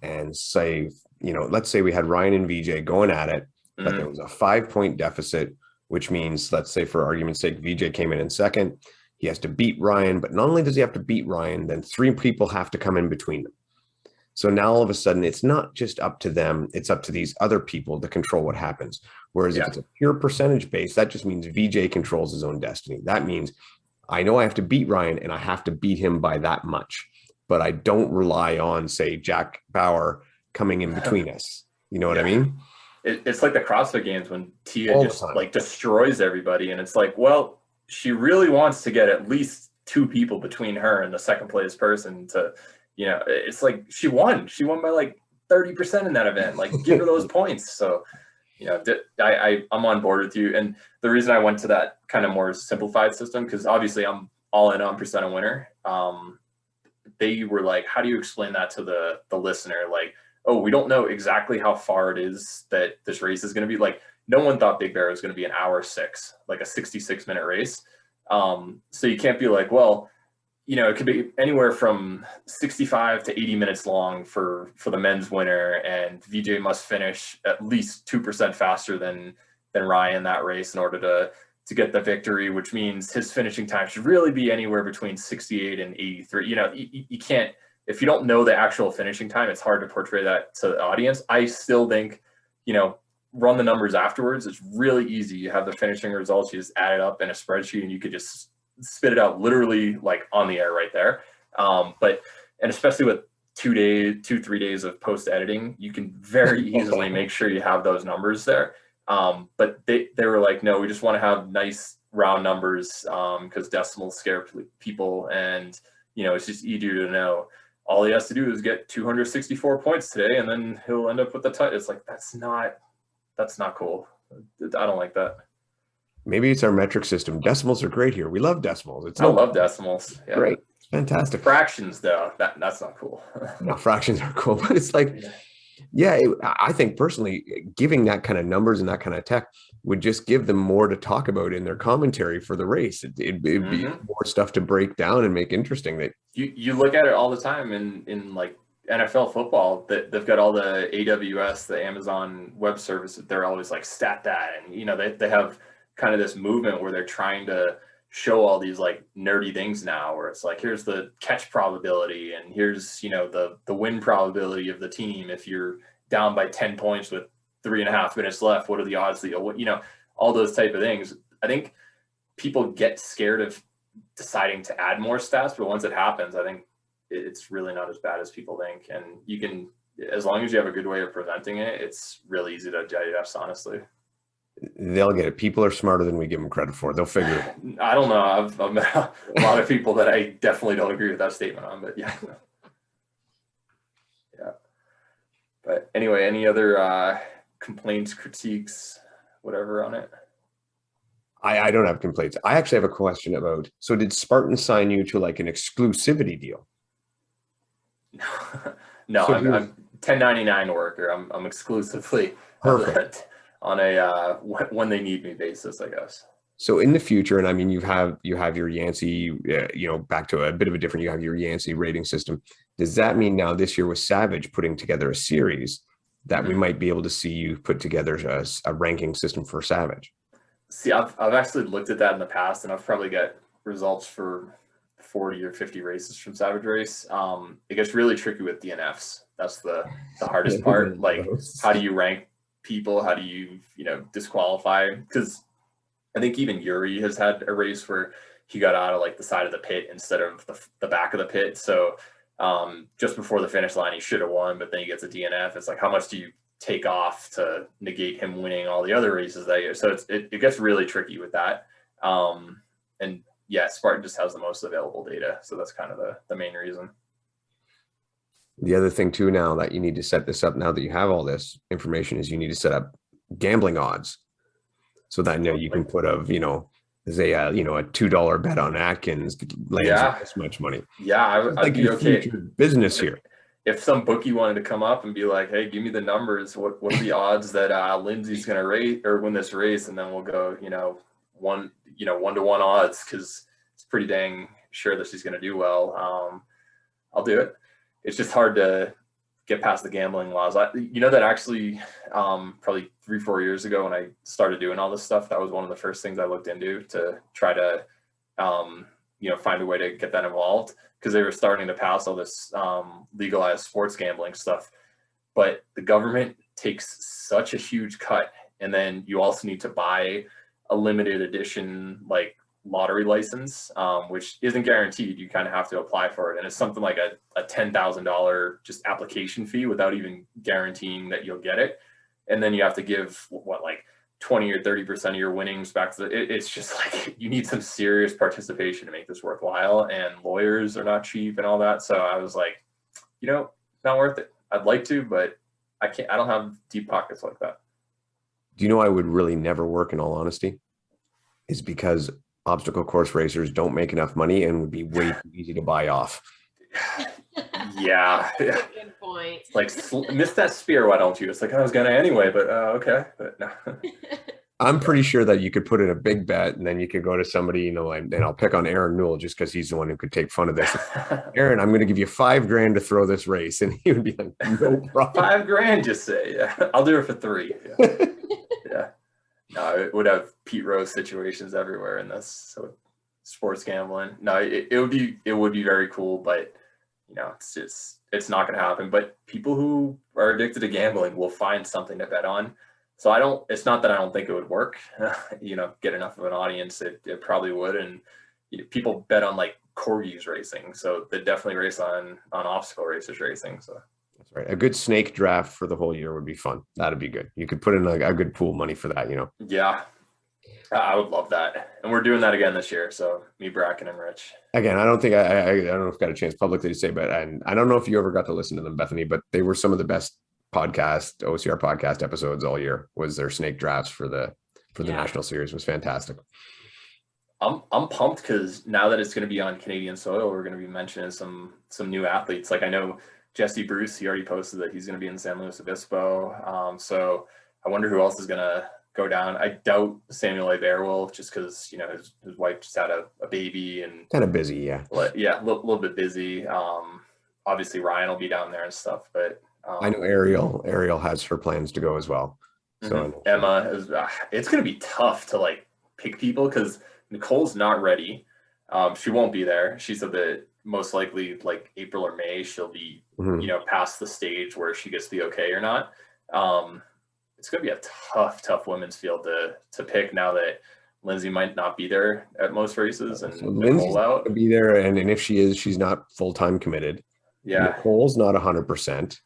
and say, let's say we had Ryan and VJ going at it, but there was a 5-point deficit, which means, let's say for argument's sake, VJ came in second. He has to beat Ryan, but not only does he have to beat Ryan, then 3 people have to come in between them. So now all of a sudden, it's not just up to them, it's up to these other people to control what happens. Whereas if it's a pure percentage base, that just means VJ controls his own destiny. That means I know I have to beat Ryan, and I have to beat him by that much, but I don't rely on, say, Jack Bauer coming in between us. You know what I mean? It's like the CrossFit Games when Tia just like destroys everybody, and it's like, well, she really wants to get at least 2 people between her and the second place person to, it's like she won by like 30% in that event. Like, give her those points. So, I'm on board with you. And the reason I went to that kind of more simplified system, because obviously I'm all in on percent of winner. They were like, how do you explain that to the listener? Like, oh, we don't know exactly how far it is that this race is going to be. Like, no one thought Big Bear was going to be an hour 6, like a 66-minute race. So you can't be like, well, it could be anywhere from 65 to 80 minutes long for the men's winner, and VJ must finish at least 2% faster than Ryan that race in order to get the victory, which means his finishing time should really be anywhere between 68 and 83. You can't, if you don't know the actual finishing time, it's hard to portray that to the audience. I still think, run the numbers afterwards. It's really easy. You have the finishing results, you just add it up in a spreadsheet, and you could just spit it out literally like on the air right there. And especially with 3 days of post editing, you can very easily make sure you have those numbers there. But they were like, no, we just want to have nice round numbers, because decimals scare people, and it's just easier to know. All he has to do is get 264 points today, and then he'll end up with the title. It's like, that's not cool. I don't like that. Maybe it's our metric system. Decimals are great here. We love decimals. I love decimals. Yeah. Great. Fantastic. Fractions, though, that's not cool. No, fractions are cool, but it's like, I think personally, giving that kind of numbers and that kind of tech would just give them more to talk about in their commentary for the race. It'd be more stuff to break down and make interesting. That you look at it all the time in like NFL football, that they've got all the AWS, the Amazon Web Service. They're always like stat that, and they have kind of this movement where they're trying to show all these like nerdy things now, where it's like, here's the catch probability, and here's the win probability of the team. If you're down by 10 points with 3.5 minutes left, what are the odds that you'll all those type of things. I think people get scared of deciding to add more stats, but once it happens, I think it's really not as bad as people think. And you can, as long as you have a good way of presenting it, it's really easy to digest, honestly. They'll get it. People are smarter than we give them credit for. They'll figure it. I don't know. I've met a lot of people that I definitely don't agree with that statement on, but yeah. But anyway, any other complaints, critiques, whatever on it? I don't have complaints. I actually have a question about, so did Spartan sign you to like an exclusivity deal? No, I'm 1099 worker. I'm exclusively perfect on a when they need me basis, I guess. So in the future, and I mean, you have your Yancey, back to a bit of a different, you have your Yancey rating system. Does that mean now this year with Savage putting together a series that we might be able to see you put together a ranking system for Savage? See, I've actually looked at that in the past, and I've probably got results for 40 or 50 races from Savage Race. It gets really tricky with DNFs. That's the hardest part. Like, how do you rank people? How do you disqualify? Because I think even Yuri has had a race where he got out of like the side of the pit instead of the back of the pit. So just before the finish line, he should have won, but then he gets a DNF. It's like, how much do you take off to negate him winning all the other races that year? So it gets really tricky with that. And yeah, Spartan just has the most available data. So that's kind of the main reason. The other thing too, now that you need to set this up, now that you have all this information, is you need to set up gambling odds. So that you can put say a $2 bet on Atkins lands this much money. Yeah, I'd be okay. Business here. If some bookie wanted to come up and be like, "Hey, give me the numbers. What are the odds that Lindsay's going to rate or win this race?" And then we'll go, 1-to-1 odds, because it's pretty dang sure that she's going to do well. I'll do it. It's just hard to get past the gambling laws. That actually probably 3-4 years ago when I started doing all this stuff, that was one of the first things I looked into to try to find a way to get that involved, because they were starting to pass all this legalized sports gambling stuff, but the government takes such a huge cut, and then you also need to buy a limited edition like lottery license, which isn't guaranteed. You kind of have to apply for it, and it's something like a $10,000 just application fee without even guaranteeing that you'll get it. And then you have to give 20 or 30% of your winnings back to it's just like, you need some serious participation to make this worthwhile, and lawyers are not cheap and all that. So I was like, not worth it. I'd like to, but I don't have deep pockets like that. Do you know I would really never work, in all honesty? Is because obstacle course racers don't make enough money and would be way too easy to buy off. Yeah. Good point. Like, miss that spear, why don't you? It's like, I was gonna anyway, but okay. But no. I'm pretty sure that you could put in a big bet and then you could go to somebody, and I'll pick on Aaron Newell just because he's the one who could take fun of this. Aaron, I'm going to give you $5,000 to throw this race. And he would be like, no problem. $5,000, just say, yeah, I'll do it for 3. Yeah. Yeah. No, it would have Pete Rose situations everywhere in this. So sports gambling. No, it would be very cool, but it's not going to happen. But people who are addicted to gambling will find something to bet on. So it's not that I don't think it would work, get enough of an audience. It probably would. And people bet on like corgis racing. So they definitely race on obstacle races racing. So that's right. A good snake draft for the whole year would be fun. That'd be good. You could put in a good pool money for that, Yeah, I would love that. And we're doing that again this year. So me, Bracken, and Rich. Again, I don't think I don't know if I've got a chance publicly to say, but I don't know if you ever got to listen to them, Bethany, but they were some of the best OCR podcast episodes all year. Was their snake drafts for the national series was fantastic. I'm pumped because now that it's going to be on Canadian soil, we're going to be mentioning some new athletes. Like I know Jesse Bruce, he already posted that he's going to be in San Luis Obispo. So I wonder who else is going to go down. I doubt Samuel Hebert will, just because his wife just had a baby and kind of busy. Yeah, a little bit busy. Obviously Ryan will be down there and stuff, but I know Ariel has her plans to go as well. So Emma is. It's going to be tough to like pick people because Nicole's not ready. She won't be there. She said that most likely like April or May she'll be past the stage where she gets the okay or not. It's going to be a tough women's field to pick now that Lindsay might not be there at most races and so Lindsay's out to be there, and if she is, she's not full-time committed. Yeah, Nicole's not 100%.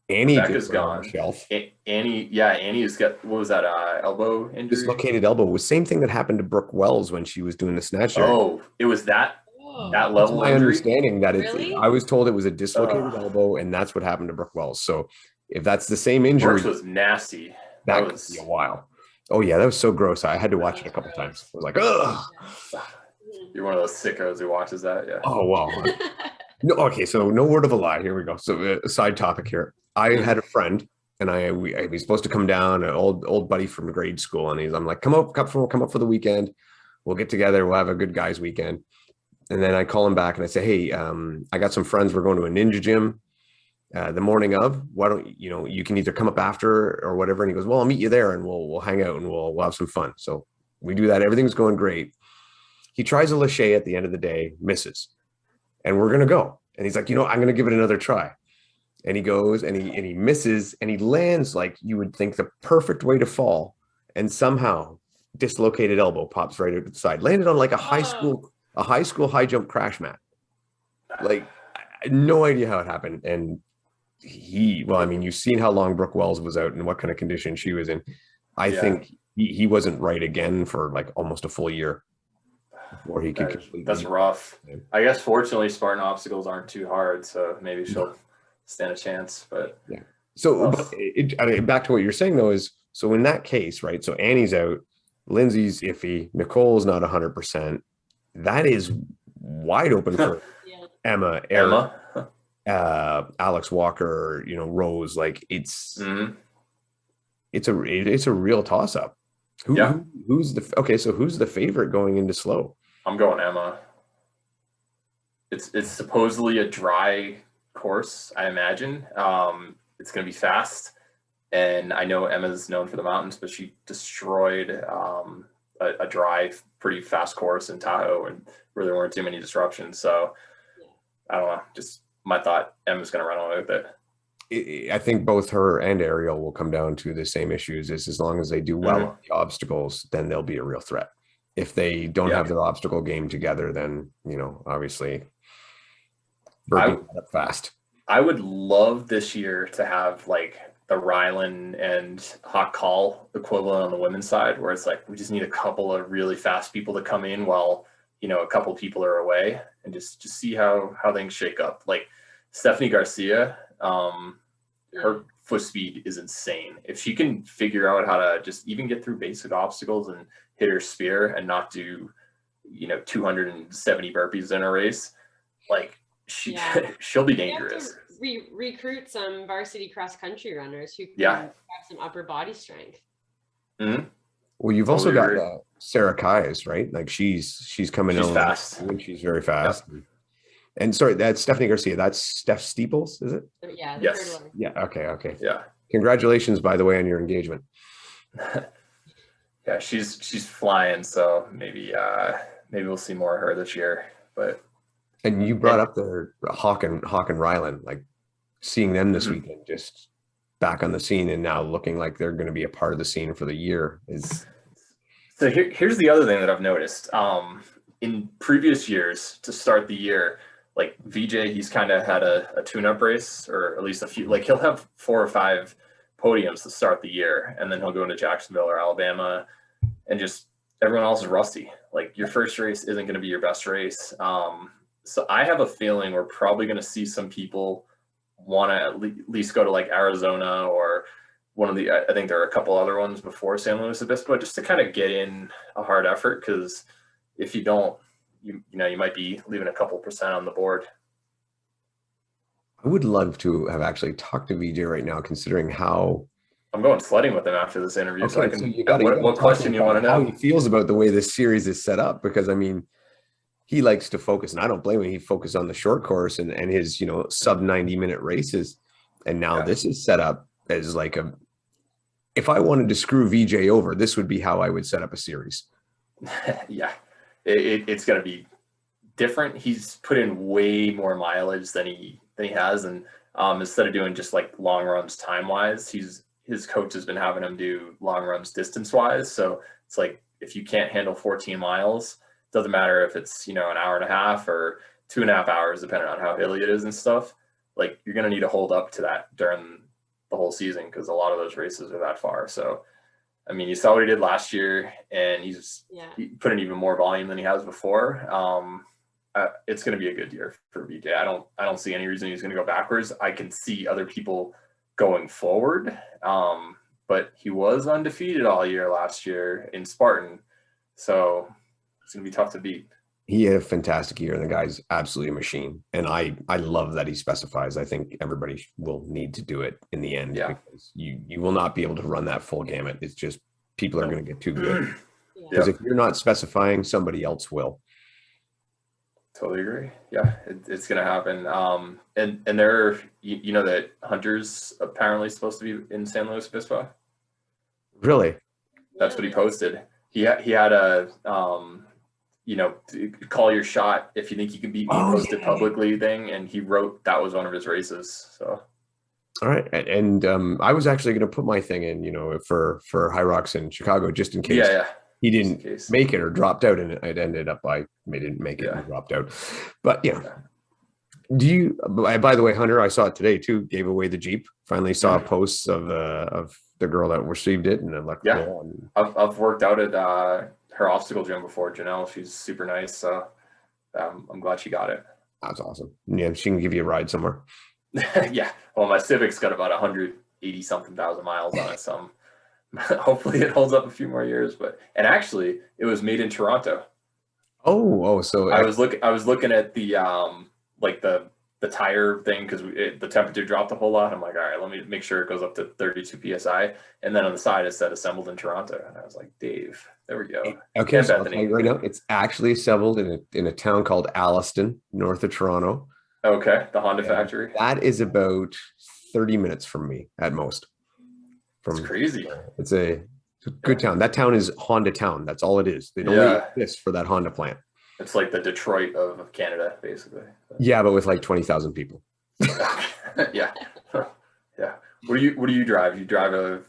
Annie Rebecca's gone. Shelf. Annie's got, what was that, elbow injury? Dislocated elbow was same thing that happened to Brooke Wells when she was doing the snatch. Oh, it was that level. My injury? Understanding that really? I was told it was a dislocated elbow, and that's what happened to Brooke Wells. So if that's the same injury, Brooks was nasty. That could be a while. Oh yeah, that was so gross. I had to watch it a couple times. I was like, ugh. You're one of those sickos who watches that, yeah. Oh wow. No, okay, so no word of a lie. Here we go. So side topic here. I had a friend, and he's supposed to come down, an old buddy from grade school, and I'm like, come up for the weekend. We'll get together. We'll have a good guys weekend. And then I call him back and I say, hey, I got some friends. We're going to a ninja gym the morning of. Why don't you can either come up after or whatever. And he goes, well, I'll meet you there, and we'll hang out and we'll have some fun. So we do that. Everything's going great. He tries a lache at the end of the day, misses, and we're gonna go. And he's like, I'm gonna give it another try. And he goes and he misses and he lands like you would think the perfect way to fall, and somehow dislocated elbow pops right out to the side. Landed on like a high school high jump crash mat. Like I had no idea how it happened. And you've seen how long Brooke Wells was out and what kind of condition she was in. I think he wasn't right again for like almost a full year before he could completely. That's rough. I guess fortunately Spartan obstacles aren't too hard, so maybe she'll stand a chance. But yeah. So back to what you're saying though is, so in that case, right? So Annie's out, Lindsay's iffy, Nicole's not 100%. That is wide open for Emma, Eric, Alex Walker, Rose. Like it's a real toss up. Who's the favorite going into slow? I'm going Emma. It's supposedly a dry course, I imagine. It's going to be fast, and I know Emma's known for the mountains, but she destroyed a dry, pretty fast course in Tahoe, and where there weren't too many disruptions. So I don't know. Just my thought, Emma's going to run away with it. I think both her and Ariel will come down to the same issues. Is as long as they do well on the obstacles, then they'll be a real threat. If they don't have their obstacle game together, then obviously burping fast. I would love this year to have like the Ryland and Hot Call equivalent on the women's side, where it's like we just need a couple of really fast people to come in while a couple people are away, and just see how things shake up. Like Stephanie Garcia, her foot speed is insane. If she can figure out how to just even get through basic obstacles and hit her spear and not do 270 burpees in a race, like she'll be dangerous. Recruit some varsity cross country runners who can have some upper body strength. Well, you've also Totally got agree. Sarah Kais, right? Like she's coming She's out fast. and she's very Yep. fast. And sorry, that's Stephanie Garcia. That's Steph Steeples, is it? Yeah, the third Yes. one. Yeah. Okay. Okay. Yeah. Congratulations, by the way, on your engagement. Yeah, she's flying, so maybe we'll see more of her this year. But And you brought and up the Hawk and Ryland, like seeing them this mhm. weekend, just back on the scene and now looking like they're going to be a part of the scene for the year is. So here's the other thing that I've noticed. In previous years to start the year, like VJ, he's kind of had a tune-up race, or at least a few. Like he'll have 4 or 5 podiums to start the year, and then he'll go into Jacksonville or Alabama, and just everyone else is rusty. Like your first race isn't going to be your best race. So I have a feeling we're probably going to see some people want to at least go to like Arizona or one of the, I think there are a couple other ones before San Luis Obispo, just to kind of get in a hard effort. Because if you don't, you might be leaving a couple percent on the board. I would love to have actually talked to VJ right now, considering how. I'm going sledding with him after this interview, so I Okay, so can. you got to What talk to question him you want about to how know? he feels about the way this series is set up, because I mean, he likes to focus, and I don't blame him. He focused on the short course and his sub 90-minute races, and now Yeah, this is set up as like a. If I wanted to screw VJ over, this would be how I would set up a series. yeah, it's going to be different. He's put in way more mileage than he has, and instead of doing just like long runs time wise, his coach has been having him do long runs distance wise. So it's like if you can't handle 14 miles, doesn't matter if it's an hour and a half or 2.5 hours, depending on how hilly it is and stuff. Like you're gonna need to hold up to that during the whole season because a lot of those races are that far. So I mean, you saw what he did last year, and he put in even more volume than he has before. It's going to be a good year for VJ. I don't see any reason he's going to go backwards. I can see other people going forward, but he was undefeated all year last year in Spartan, so it's going to be tough to beat. He had a fantastic year, and the guy's absolutely a machine. And I love that he specifies. I think everybody will need to do it in the end, Yeah, because you will not be able to run that full gamut. It's just people are going to get too good. Yeah. Because if you're not specifying, somebody else will. Totally agree. Yeah, it's going to happen. And there, that Hunter's apparently supposed to be in San Luis Obispo. Really? That's what he posted. He had a call your shot if you think you can beat me, posted publicly thing, and he wrote that was one of his races. So all right. And I was actually going to put my thing in, for High Rocks in Chicago, just in case he didn't make it or dropped out, and it ended up I didn't make it and dropped out. But do you? By the way, Hunter, I saw it today too. Gave away the Jeep. Finally saw posts of the girl that received it, and it looked cool. I've worked out at her obstacle gym before, Janelle. She's super nice, so I'm glad she got it. That's awesome. Yeah, she can give you a ride somewhere. Yeah. Well, my Civic's got about 180 something thousand miles on it, so hopefully it holds up a few more years. And actually, it was made in Toronto. So I was looking at the like the tire thing because the temperature dropped a whole lot. I'm like, all right, let me make sure it goes up to 32 psi. And then on the side it said assembled in Toronto, and I was like, Dave, there we go. Okay, so I'll tell you right now, it's actually assembled in a town called Alliston, north of Toronto. Okay, the Honda factory. That is about 30 minutes from me at most. It's crazy. It's a good town. That town is Honda town. That's all it is. They only exist for that Honda plant. It's like the Detroit of Canada, basically. Yeah, but with like 20,000 people. Yeah. Yeah. What do you drive? You drive a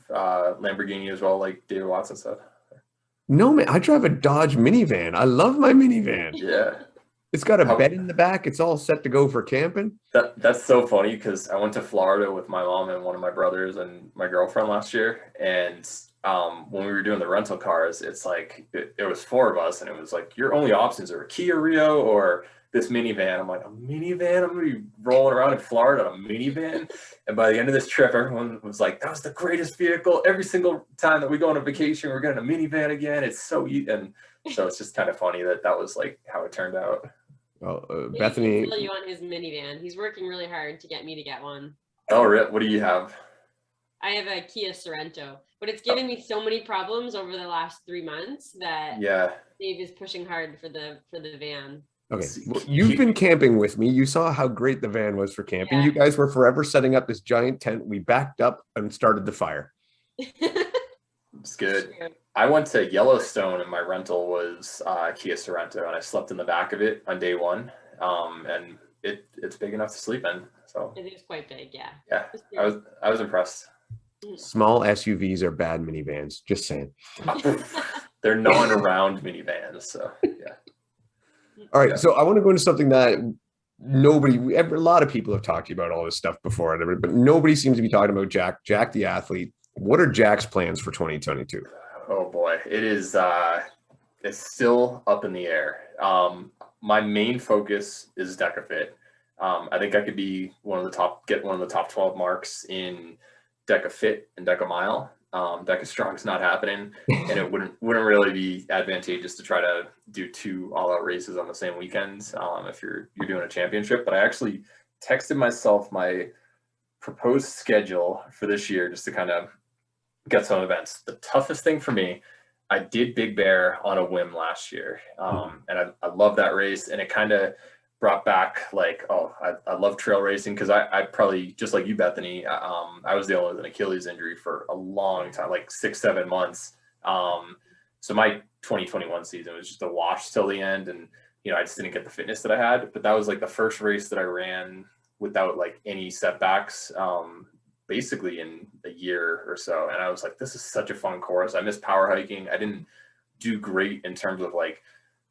Lamborghini as well, like David Watson said? No, man. I drive a Dodge minivan. I love my minivan. Yeah. It's got a bed in the back. It's all set to go for camping. That's so funny because I went to Florida with my mom and one of my brothers and my girlfriend last year, and when we were doing the rental cars, it's like it was 4 of us, and it was like your only options are a Kia Rio or this minivan. I'm like, a minivan? I'm gonna be rolling around in Florida on a minivan. And by the end of this trip, everyone was like, that was the greatest vehicle. Every single time that we go on a vacation, we're getting a minivan again. It's so easy. And so it's just kind of funny that was like how it turned out. Well, Bethany, he can you on his minivan. He's working really hard to get me to get one. Oh, really? What do you have? I have a Kia Sorento. but it's given me so many problems over the last 3 months that Yeah. Dave is pushing hard for the van. Okay, well, you've been camping with me. You saw how great the van was for camping. Yeah. You guys were forever setting up this giant tent. We backed up and started the fire. It's good. I went to Yellowstone and my rental was Kia Sorrento, and I slept in the back of it on day one. And it's big enough to sleep in. So It is quite big, yeah. yeah, I was impressed. Small SUVs are bad minivans. Just saying. They're non-round minivans, so yeah. All right, Yeah. so I want to go into something that a lot of people have talked to you about all this stuff before, but nobody seems to be talking about Jack the athlete. What are Jack's plans for 2022? Oh boy, it is. It's still up in the air. My main focus is DecaFit. I think I could be get one of the top 12 marks in DecaFit and DecaMile. Deca Strong's not happening, and it wouldn't really be advantageous to try to do 2 all-out races on the same weekend if you're doing a championship. But I actually texted myself my proposed schedule for this year just to kind of get some events. The toughest thing for me, I did Big Bear on a whim last year, and I love that race, and it kind of brought back like, I love trail racing because I probably, just like you, Bethany, I was dealing with an Achilles injury for a long time, like 6-7 months. So my 2021 season was just a wash till the end, and I just didn't get the fitness that I had. But that was like the first race that I ran without like any setbacks, basically in a year or so. And I was like, this is such a fun course. I miss power hiking. I didn't do great in terms of like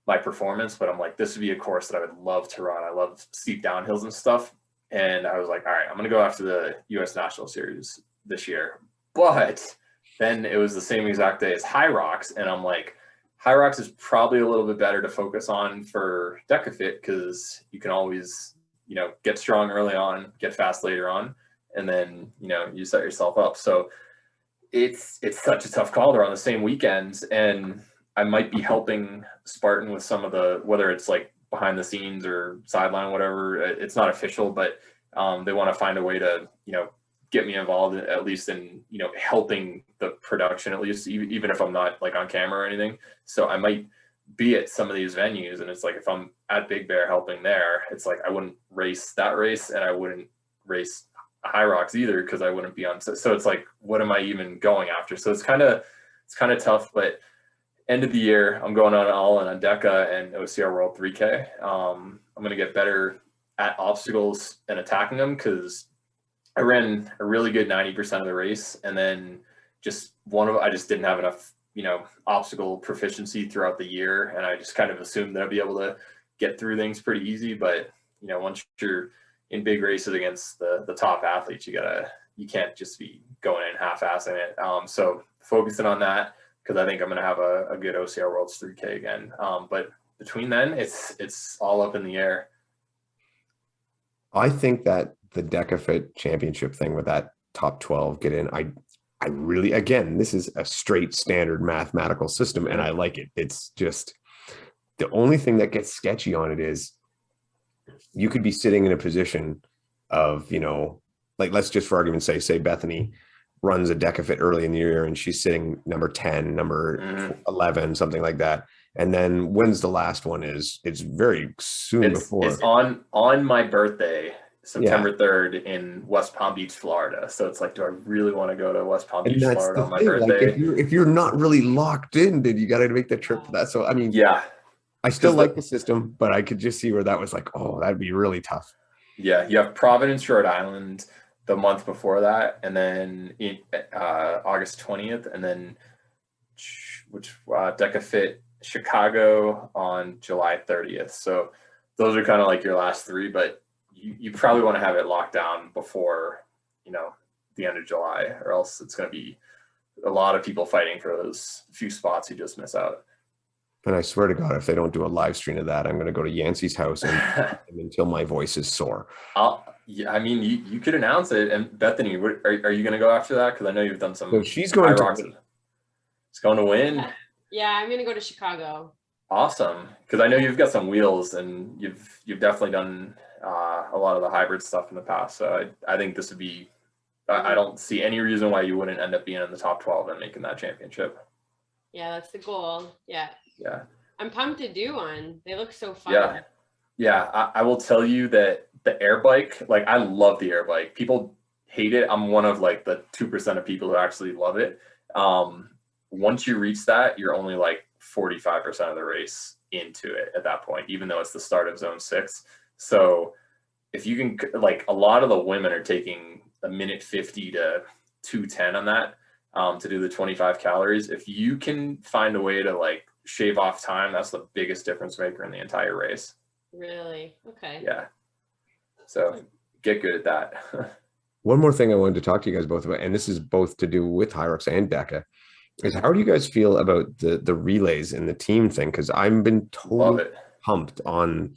my performance, but I'm like, this would be a course that I would love to run. I love steep downhills and stuff. And I was like, all right, I'm going to go after the US National Series this year. But then it was the same exact day as High Rocks. And I'm like, High Rocks is probably a little bit better to focus on for DecaFit because you can always, get strong early on, get fast later on, and then, you set yourself up. So it's such a tough call. They're on the same weekends, and I might be helping Spartan with some of the, whether it's like behind the scenes or sideline, whatever. It's not official, but they want to find a way to, get me involved at least in, helping the production, at least, even if I'm not like on camera or anything. So I might be at some of these venues, and it's like, if I'm at Big Bear helping there, it's like, I wouldn't race that race, and I wouldn't race High Rocks either, because I wouldn't be on. So it's like, what am I even going after? So it's kind of tough, but end of the year, I'm going on all in on Deca and OCR World 3K. I'm going to get better at obstacles and attacking them, because I ran a really good 90% of the race, and then I just didn't have enough, obstacle proficiency throughout the year, and I just kind of assumed that I'd be able to get through things pretty easy. But once you're in big races against the top athletes, you can't just be going in half-assing it. So focusing on that, because I think I'm going to have a good OCR Worlds 3K again. But between then, it's all up in the air. I think that the DecaFit championship thing with that top 12 get in, I really, again, this is a straight standard mathematical system, and I like it. It's just, the only thing that gets sketchy on it is you could be sitting in a position of, like, let's just for argument's sake, say Bethany runs a DecaFit early in the year and she's sitting number 10, number 11, something like that. And then when's the last one is? It's very soon before. It's on my birthday, September 3rd in West Palm Beach, Florida. So it's like, do I really want to go to West Palm Beach, Florida on my birthday? Like, if you're not really locked in, then you got to make the trip for that. So, I mean, yeah, I still like the system, but I could just see where that was like, oh, that'd be really tough. Yeah, you have Providence, Rhode Island the month before that, and then August 20th, and then DecaFit Chicago on July 30th. So those are kind of like your last 3, but you probably want to have it locked down before, the end of July, or else it's going to be a lot of people fighting for those few spots you just miss out. And I swear to God, if they don't do a live stream of that, I'm going to go to Yancey's house and until my voice is sore. You could announce it. And Bethany, are you going to go after that? Because I know you've done some. So she's going to. It's going to win. Yeah, I'm going to go to Chicago. Awesome, because I know you've got some wheels, and you've definitely done a lot of the hybrid stuff in the past. So I think this would be I don't see any reason why you wouldn't end up being in the top 12 and making that championship. Yeah, that's the goal. Yeah. Yeah. I'm pumped to do one. They look so fun. Yeah. Yeah. I will tell you that the air bike, like I love the air bike. People hate it. I'm one of like the 2% of people who actually love it. Once you reach that, you're only like 45% of the race into it at that point, even though it's the start of zone 6. So if you can, like a lot of the women are taking a minute 50 to 2:10 on that to do the 25 calories. If you can find a way to like shave off time, that's the biggest difference maker in the entire race. Really? Okay. Yeah. So get good at that. One more thing I wanted to talk to you guys both about, and this is both to do with Hyrox and DECA, is how do you guys feel about the relays and the team thing? Because I've been totally pumped on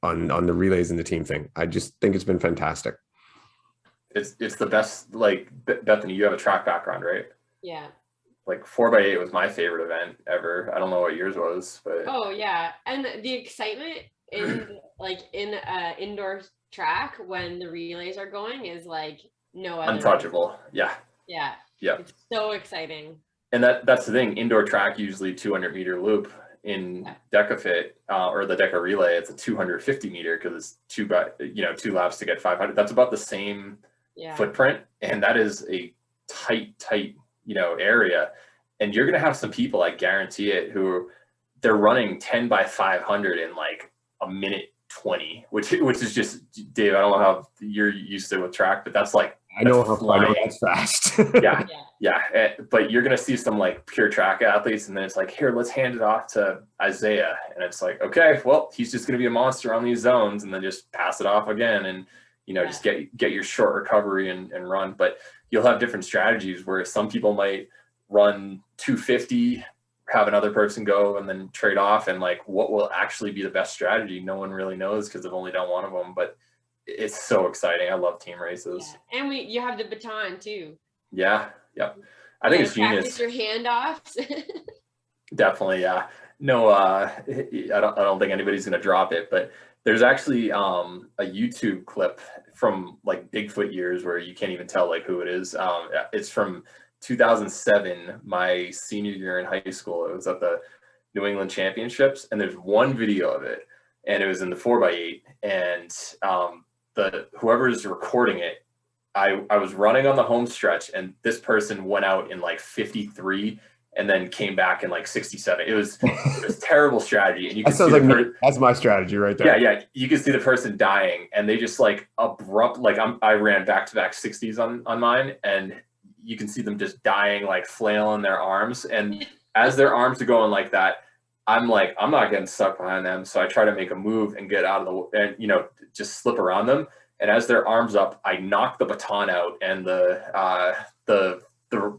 the relays and the team thing. I just think it's been fantastic. It's the best. Like Bethany, you have a track background, right? Yeah. Like 4x8 was my favorite event ever. I don't know what yours was, but oh yeah, and the excitement in indoor track when the relays are going is like no other. Untouchable. Yeah. Yeah. Yeah. It's so exciting. And that's the thing. Indoor track usually 200-meter loop. In DECA Fit or the DECA Relay, it's a 250 meter because it's two laps to get 500. That's about the same footprint, and that is a tight area. And you're gonna have some people, I guarantee it, who they're running 10 by 500 in like a minute 20, which is just, Dave, I don't know how you're used to with track, but that's like I know that's fast. yeah. But you're gonna see some like pure track athletes, and then it's like, here, let's hand it off to Isaiah, and it's like, okay, well, he's just gonna be a monster on these zones, and then just pass it off again, and just get your short recovery and run. But you'll have different strategies where some people might run 250, have another person go, and then trade off, and like what will actually be the best strategy, no one really knows because they've only done one of them. But it's so exciting. I love team races. Yeah. And you have the baton too. Yeah. I think it's genius. Practice your handoffs. Definitely, yeah. No, I don't think anybody's gonna drop it, but there's actually a YouTube clip from like Bigfoot years where you can't even tell like who it is. It's from 2007, my senior year in high school. It was at the New England Championships, and there's one video of it, and it was in the 4x8, and whoever's recording it, I was running on the home stretch, and this person went out in like 53 and then came back in like 67. It was terrible strategy. And you can see that's my strategy right there. Yeah. You can see the person dying, and they just like I ran back-to-back 60s on mine, and you can see them just dying, like flailing their arms. And as their arms are going like that, I'm like, I'm not getting stuck behind them. So I try to make a move and get out of and just slip around them. And as their arms up, I knock the baton out, and the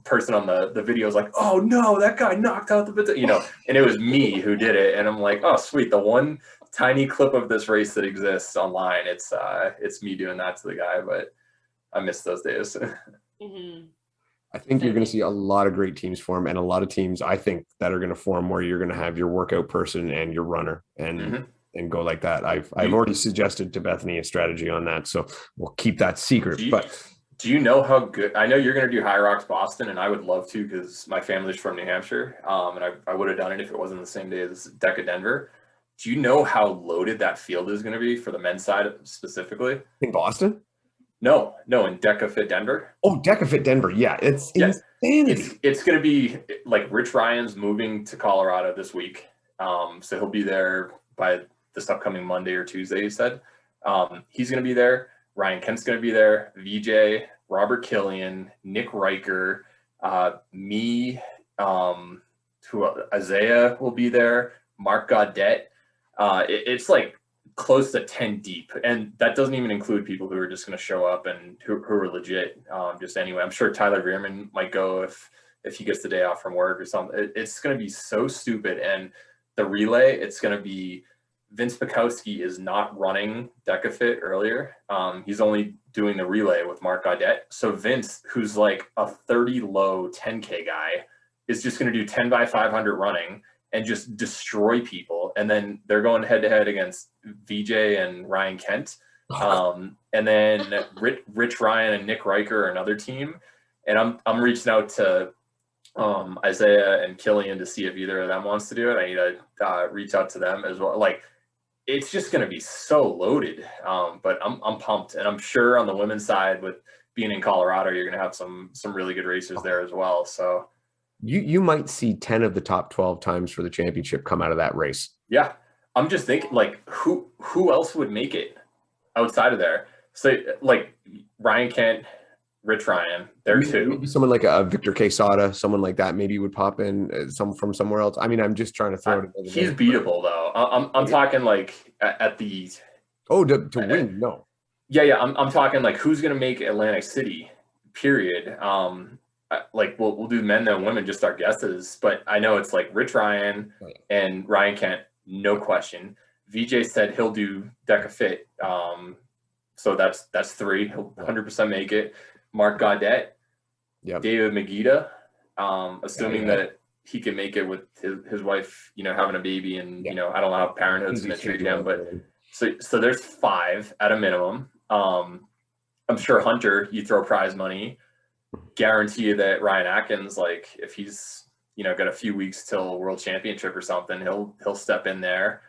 person on the video is like, oh no, that guy knocked out the baton, and it was me who did it. And I'm like, oh sweet, the one tiny clip of this race that exists online, it's me doing that to the guy. But I miss those days. Mm-hmm. I think you're going to see a lot of great teams form, and a lot of teams I think that are going to form where you're going to have your workout person and your runner and go like that. I've already suggested to Bethany a strategy on that, so we'll keep that secret. Do you know how good? I know you're going to do Hyrox Boston, and I would love to because my family's from New Hampshire, and I would have done it if it wasn't the same day as DECA Denver. Do you know how loaded that field is going to be for the men's side specifically? In Boston? No, in DECA Fit Denver. Oh, DECA Fit Denver. Yeah, it's insanity. It's going to be like Rich Ryan's moving to Colorado this week. So he'll be there by this upcoming Monday or Tuesday, he said. He's going to be there. Ryan Kent's going to be there. VJ, Robert Killian, Nick Riker, me, Isaiah will be there. Mark Gaudet. It's like close to 10 deep, and that doesn't even include people who are just going to show up and who are legit. Just anyway, I'm sure Tyler Veerman might go if he gets the day off from work or something. It's going to be so stupid. And the relay, it's going to be Vince Pikowski is not running DECA Fit earlier. He's only doing the relay with Mark Gaudet. So Vince, who's like a 30 low 10K guy, is just going to do 10 by 500 running and just destroy people. And then they're going head to head against VJ and Ryan Kent. And then Rich Ryan and Nick Riker are another team. And I'm reaching out to Isaiah and Killian to see if either of them wants to do it. I need to reach out to them as well. Like, it's just going to be so loaded. But I'm pumped, and I'm sure on the women's side, with being in Colorado, you're going to have some really good racers there as well. So you might see 10 of the top 12 times for the championship come out of that race. Yeah, I'm just thinking, like, who else would make it outside of there? So, like, Ryan Kent, Rich Ryan, there too. Maybe someone like a Victor Quesada, someone like that, maybe would pop in some from somewhere else. I mean, I'm just trying to throw it. He's beatable though. I'm talking like at the. Oh, to win? No. Yeah. I'm talking like who's gonna make Atlantic City? Period. Like we'll do men and women, just our guesses. But I know it's like Rich Ryan and Ryan Kent, no question. VJ said he'll do Deca Fit. So that's 3. He'll 100% make it. Mark Gaudet, David Magida, assuming that he can make it with his wife, having a baby, and I don't know how parenthood's going to treat him, but so there's 5 at a minimum. I'm sure Hunter, you throw prize money, guarantee you that Ryan Atkins, like if he's got a few weeks till World Championship or something, he'll step in there.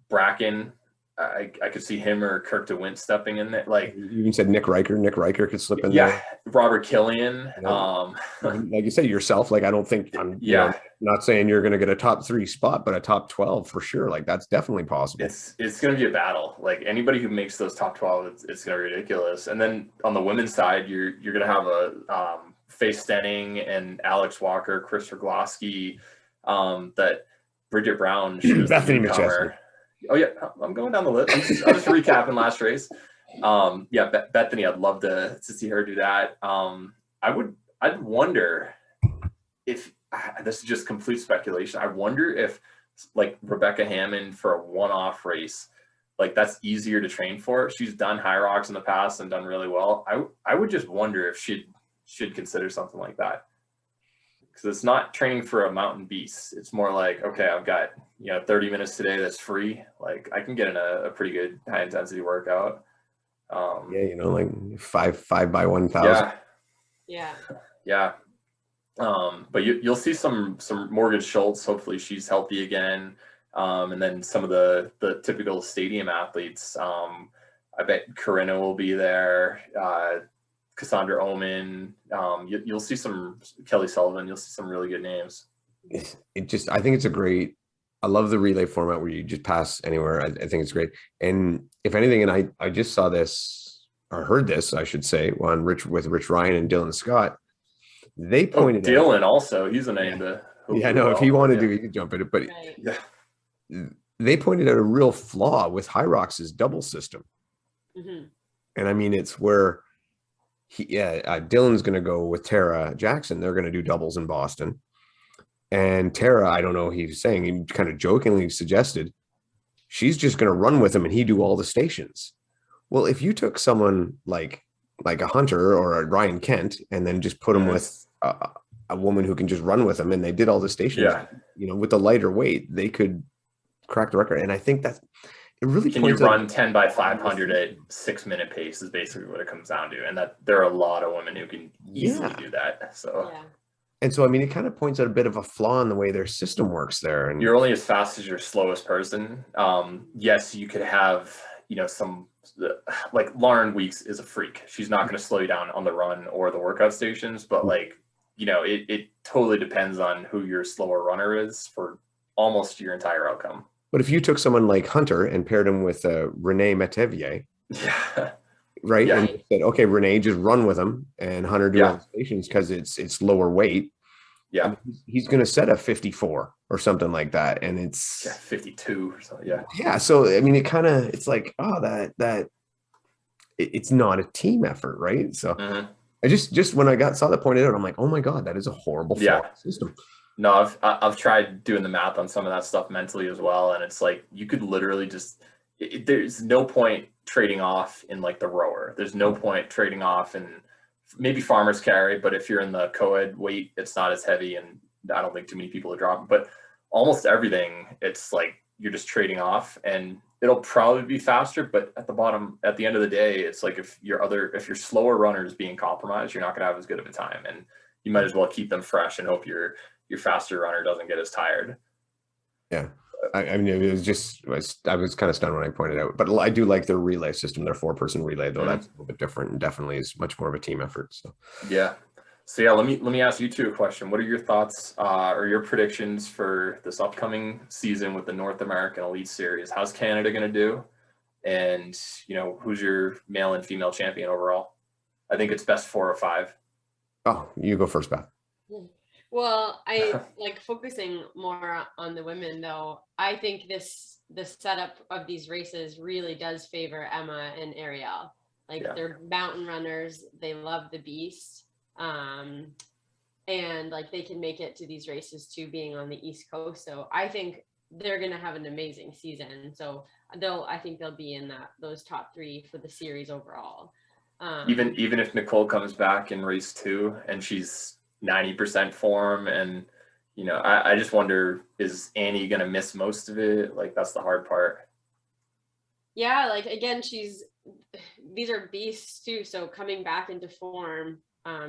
Bracken, I could see him or Kirk DeWint stepping in there. Like you even said Nick Riker could slip in there. Robert Killian. Like you said yourself, like I don't think I'm not saying you're going to get a top 3 spot, but a top 12 for sure. Like that's definitely possible. It's going to be a battle. Like anybody who makes those top 12, it's going to be ridiculous. And then on the women's side, you're going to have a Faye Stenning and Alex Walker, Chris Rogloski, that Bridget Brown, Bethany McChesney. Oh yeah, I'm going down the list. I'm just recapping last race. Bethany, I'd love to see her do that. I'd wonder if this is just complete speculation. I wonder if like Rebecca Hammond for a one-off race, like that's easier to train for. She's done high rocks in the past and done really well. I would just wonder if she'd consider something like that. Because it's not training for a mountain beast. It's more like, okay, I've got 30 minutes today that's free. Like I can get in a pretty good high intensity workout. Like 5 by 1,000. Yeah. But you'll see some Morgan Schultz. Hopefully she's healthy again. And then some of the typical stadium athletes. I bet Corinna will be there. Cassandra Oman, you'll see some Kelly Sullivan, you'll see some really good names. I think it's I love the relay format where you just pass anywhere. I think it's great. And if anything, and I just saw this or heard this, I should say, with Rich Ryan and Dylan Scott, they pointed Dylan also, he's a name to. If he wanted to, he could jump in it, but they pointed out a real flaw with Hyrox's double system. Mm-hmm. And I mean, it's where Dylan's going to go with Tara Jackson. They're going to do doubles in Boston. And Tara, I don't know, he kind of jokingly suggested, she's just going to run with him and he do all the stations. Well, if you took someone like a Hunter or a Ryan Kent and then just put him with a woman who can just run with him and they did all the stations, with the lighter weight, they could crack the record. And I think that it really can you run 10 by 500 at 6-minute pace is basically what it comes down to. And that there are a lot of women who can easily do that. So, and so, I mean, it kind of points out a bit of a flaw in the way their system works there. And you're only as fast as your slowest person. Yes, you could have, some like Lauren Weeks is a freak. She's not going to slow you down on the run or the workout stations, but it totally depends on who your slower runner is for almost your entire outcome. But if you took someone like Hunter and paired him with Renee Metavier, right? Yeah. And you said, okay, Renee, just run with him and Hunter do all the stations because it's lower weight. Yeah. And he's going to set a 54 or something like that. And it's 52 or something. Yeah. Yeah. So, I mean, it's like, it's not a team effort, right? So I just when I saw that pointed out, I'm like, oh my God, that is a horrible system. No, I've tried doing the math on some of that stuff mentally as well, and it's like you could literally just there's no point trading off in like the rower. There's no point trading off in maybe farmer's carry, but if you're in the co-ed weight, it's not as heavy, and I don't think too many people are dropping. But almost everything, it's like you're just trading off, and it'll probably be faster, but at the end of the day, it's like if your slower runner is being compromised, you're not going to have as good of a time, and you might as well keep them fresh and hope your faster runner doesn't get as tired. Yeah. I mean, it was just, I was kind of stunned when I pointed out, but I do like their relay system, their 4-person relay, though. That's a little bit different and definitely is much more of a team effort. So, yeah. So yeah, let me ask you two a question. What are your thoughts or your predictions for this upcoming season with the North American Elite Series? How's Canada going to do? And, who's your male and female champion overall? I think it's best 4 or 5. Oh, you go first, Beth. Well, I like focusing more on the women, though. I think the setup of these races really does favor Emma and Ariel. Like, they're mountain runners. They love the beast. And like they can make it to these races too, being on the East Coast. So I think they're going to have an amazing season. So I think they'll be in those top 3 for the series overall. Even if Nicole comes back in race 2 and she's 90% form, and I just wonder, is Annie gonna miss most of it? Like, that's the hard part. Yeah, like again, these are beasts too, so coming back into form,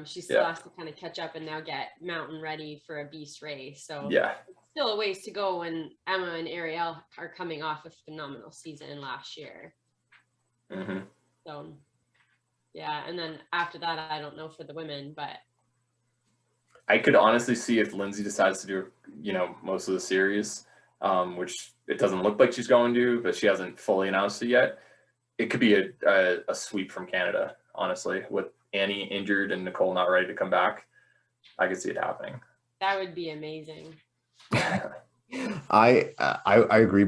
she still has to kind of catch up and now get mountain ready for a beast race. So still a ways to go when Emma and Ariel are coming off a phenomenal season last year. So yeah, and then after that, I don't know for the women, but I could honestly see if Lindsay decides to do, most of the series, which it doesn't look like she's going to, but she hasn't fully announced it yet. It could be a sweep from Canada, honestly, with Annie injured and Nicole not ready to come back. I could see it happening. That would be amazing. I agree.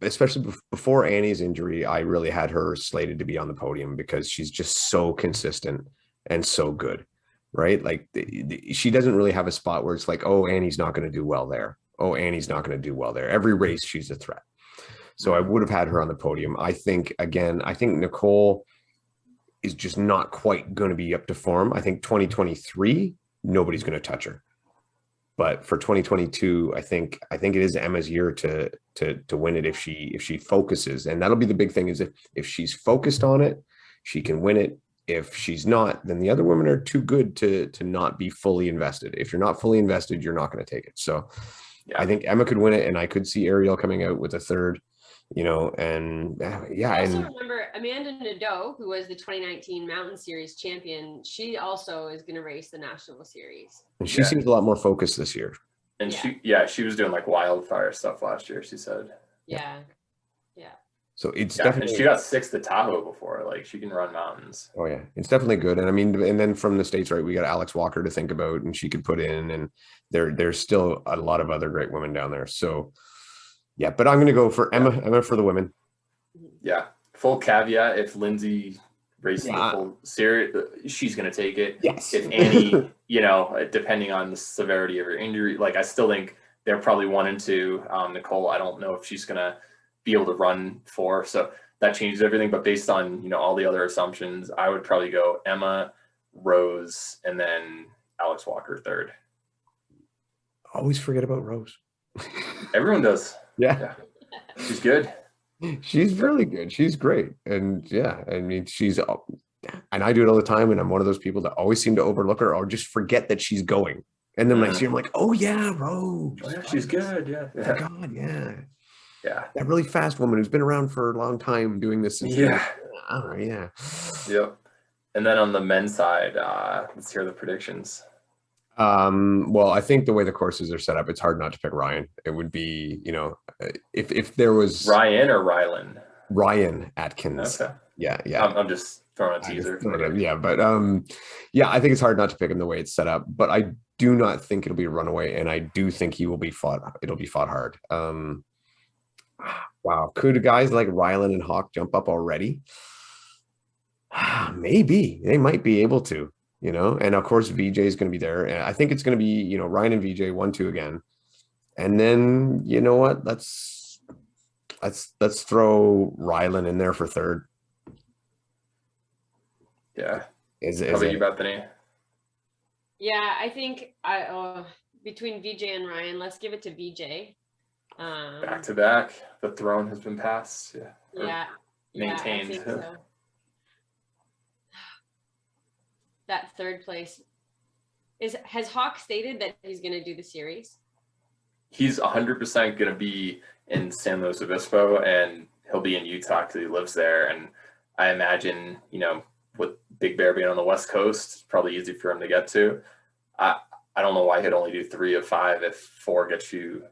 Especially before Annie's injury, I really had her slated to be on the podium because she's just so consistent and so good. Right? Like she doesn't really have a spot where it's like, oh, Annie's not going to do well there. Oh, Annie's not going to do well there. Every race, she's a threat. So I would have had her on the podium. I think Nicole is just not quite going to be up to form. I think 2023, nobody's going to touch her. But for 2022, I think it is Emma's year to win it if she focuses. And that'll be the big thing, is if she's focused on it, she can win it. If she's not, then the other women are too good to not be fully invested. If you're not fully invested, you're not going to take it. So I think Emma could win it, and I could see Ariel coming out with a third, and I also remember Amanda Nadeau, who was the 2019 Mountain Series champion. She also is going to race the National Series. And she seems a lot more focused this year. And she was doing like wildfire stuff last year, she said. Yeah. So it's definitely. And she got 6th at Tahoe before. Like, she can run mountains. Oh yeah, it's definitely good. And I mean, and then from the States, right? We got Alex Walker to think about, and she could put in, and there's still a lot of other great women down there. So yeah, but I'm going to go for Emma for the women. Yeah, full caveat: if Lindsay races the full series, she's going to take it. Yes. If Annie, depending on the severity of her injury, like I still think they're probably 1 and 2. Nicole, I don't know if she's going to be able to run 4, so that changes everything. But based on all the other assumptions, I would probably go Emma, Rose, and then Alex Walker 3rd. Always forget about Rose. Everyone does. Yeah. She's good. She's really good. She's great. And I mean, and I do it all the time, and I'm one of those people that always seem to overlook her or just forget that she's going. And then when I see her, I'm like, oh yeah, Rose. Oh, yeah, she's good. Yeah. Oh, God, yeah. Yeah. That really fast woman who's been around for a long time doing this. All right, yeah. Yep. And then on the men's side, let's hear the predictions. Well, I think the way the courses are set up, it's hard not to pick Ryan. It would be, if there was Ryan or Rylan? Ryan Atkins. Okay. Yeah. I'm just throwing a teaser. But I think it's hard not to pick him the way it's set up. But I do not think it'll be a runaway, and I do think he will be fought. It'll be fought hard. Wow, could guys like Rylan and Hawk jump up already? Maybe they might be able to. And of course VJ is going to be there, and I think it's going to be Ryan and VJ 1-2 again, and then you know what? Let's throw Rylan in there for 3rd. Yeah. How about you, Bethany? Yeah, I think between VJ and Ryan, let's give it to VJ. Back to back, the throne has been passed. Yeah, maintained. I think so. That third place has Hawk stated that he's going to do the series? He's 100% going to be in San Luis Obispo, and he'll be in Utah because he lives there. And I imagine, with Big Bear being on the West Coast, it's probably easy for him to get to. I don't know why he'd only do 3 of 5 if 4 gets you,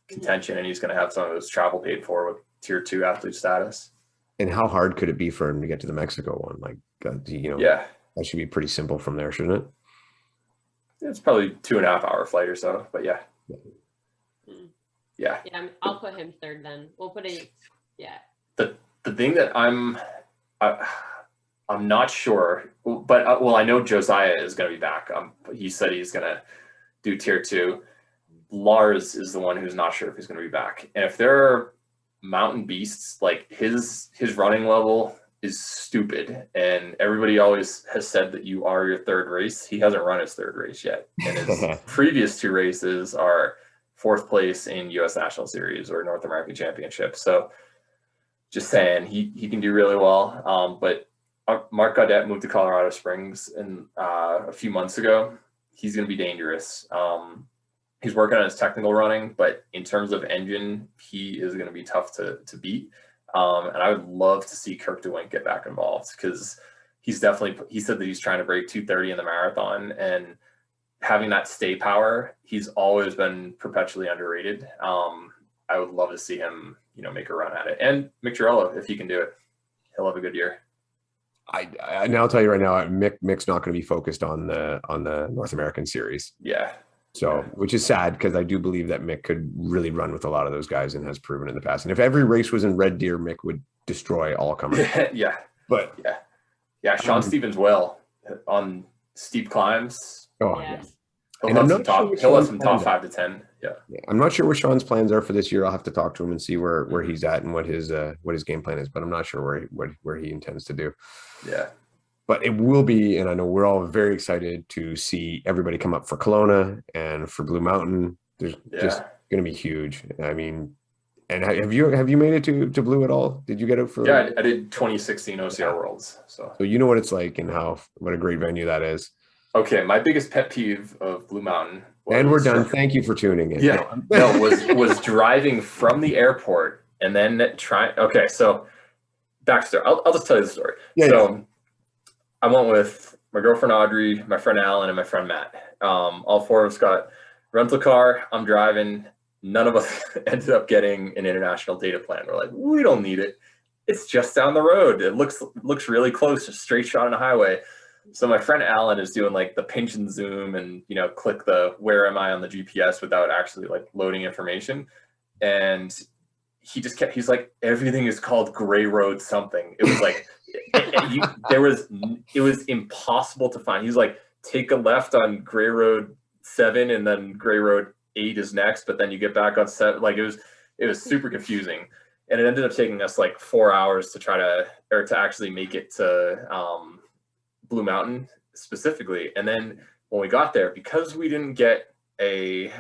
contention, and he's going to have some of his travel paid for with tier 2 athlete status. And how hard could it be for him to get to the Mexico one? Like, yeah, that should be pretty simple from there, shouldn't it? It's probably 2.5 hour flight or so, but yeah. I'll put him third then. We'll put it. The thing that I'm not sure, but I know Josiah is going to be back. He said he's going to do tier 2. Lars is the one who's not sure if he's going to be back. And if there are mountain beasts, like his running level is stupid, and everybody always has said that you are your third race. He hasn't run his third race yet, and his previous 2 races are 4th place in U.S. National Series or North American Championship. So just saying, he can do really well. But Mark Gaudet moved to Colorado Springs a few months ago. He's going to be dangerous. He's working on his technical running, but in terms of engine, he is going to be tough to beat. And I would love to see Kirk DeWink get back involved, because he said that he's trying to break 2:30 in the marathon, and having that stay power, he's always been perpetually underrated. I would love to see him, make a run at it. And Mick Girello, if he can do it, he'll have a good year. I'll tell you right now, Mick's not going to be focused on the North American series. Yeah. So, which is sad, because I do believe that Mick could really run with a lot of those guys and has proven in the past. And if every race was in Red Deer, Mick would destroy all comers. Yeah. But Sean Stevens will on steep climbs. Oh yeah. He'll have some top 5 to 10. Yeah. I'm not sure what Sean's plans are for this year. I'll have to talk to him and see where he's at and what his game plan is. But I'm not sure where he intends to do. Yeah. But it will be, and I know we're all very excited to see everybody come up for Kelowna and for Blue Mountain. There's just going to be huge. I mean, and have you made it to Blue at all? Did you get it for? Yeah, I did 2016 OCR Worlds. So you know what it's like and what a great venue that is. Okay, my biggest pet peeve of Blue Mountain. And we're done. Thank you for tuning in. Yeah, was driving from the airport and then trying. Okay, so backstory. I'll just tell you the story. Yeah. I went with my girlfriend Audrey, my friend Alan, and my friend Matt. All 4 of us got rental car. I'm driving. None of us ended up getting an international data plan. We're like, we don't need it. It's just down the road. It looks really close, just straight shot on a highway. So my friend Alan is doing like the pinch and zoom and click the where am I on the GPS without actually like loading information. And he's like, everything is called Gray Road something. It was like it was impossible to find. He's like, take a left on Gray Road 7 and then Gray Road 8 is next, but then you get back on 7. Like it was super confusing. And it ended up taking us like 4 hours to actually make it to Blue Mountain specifically. And then when we got there, because we didn't get a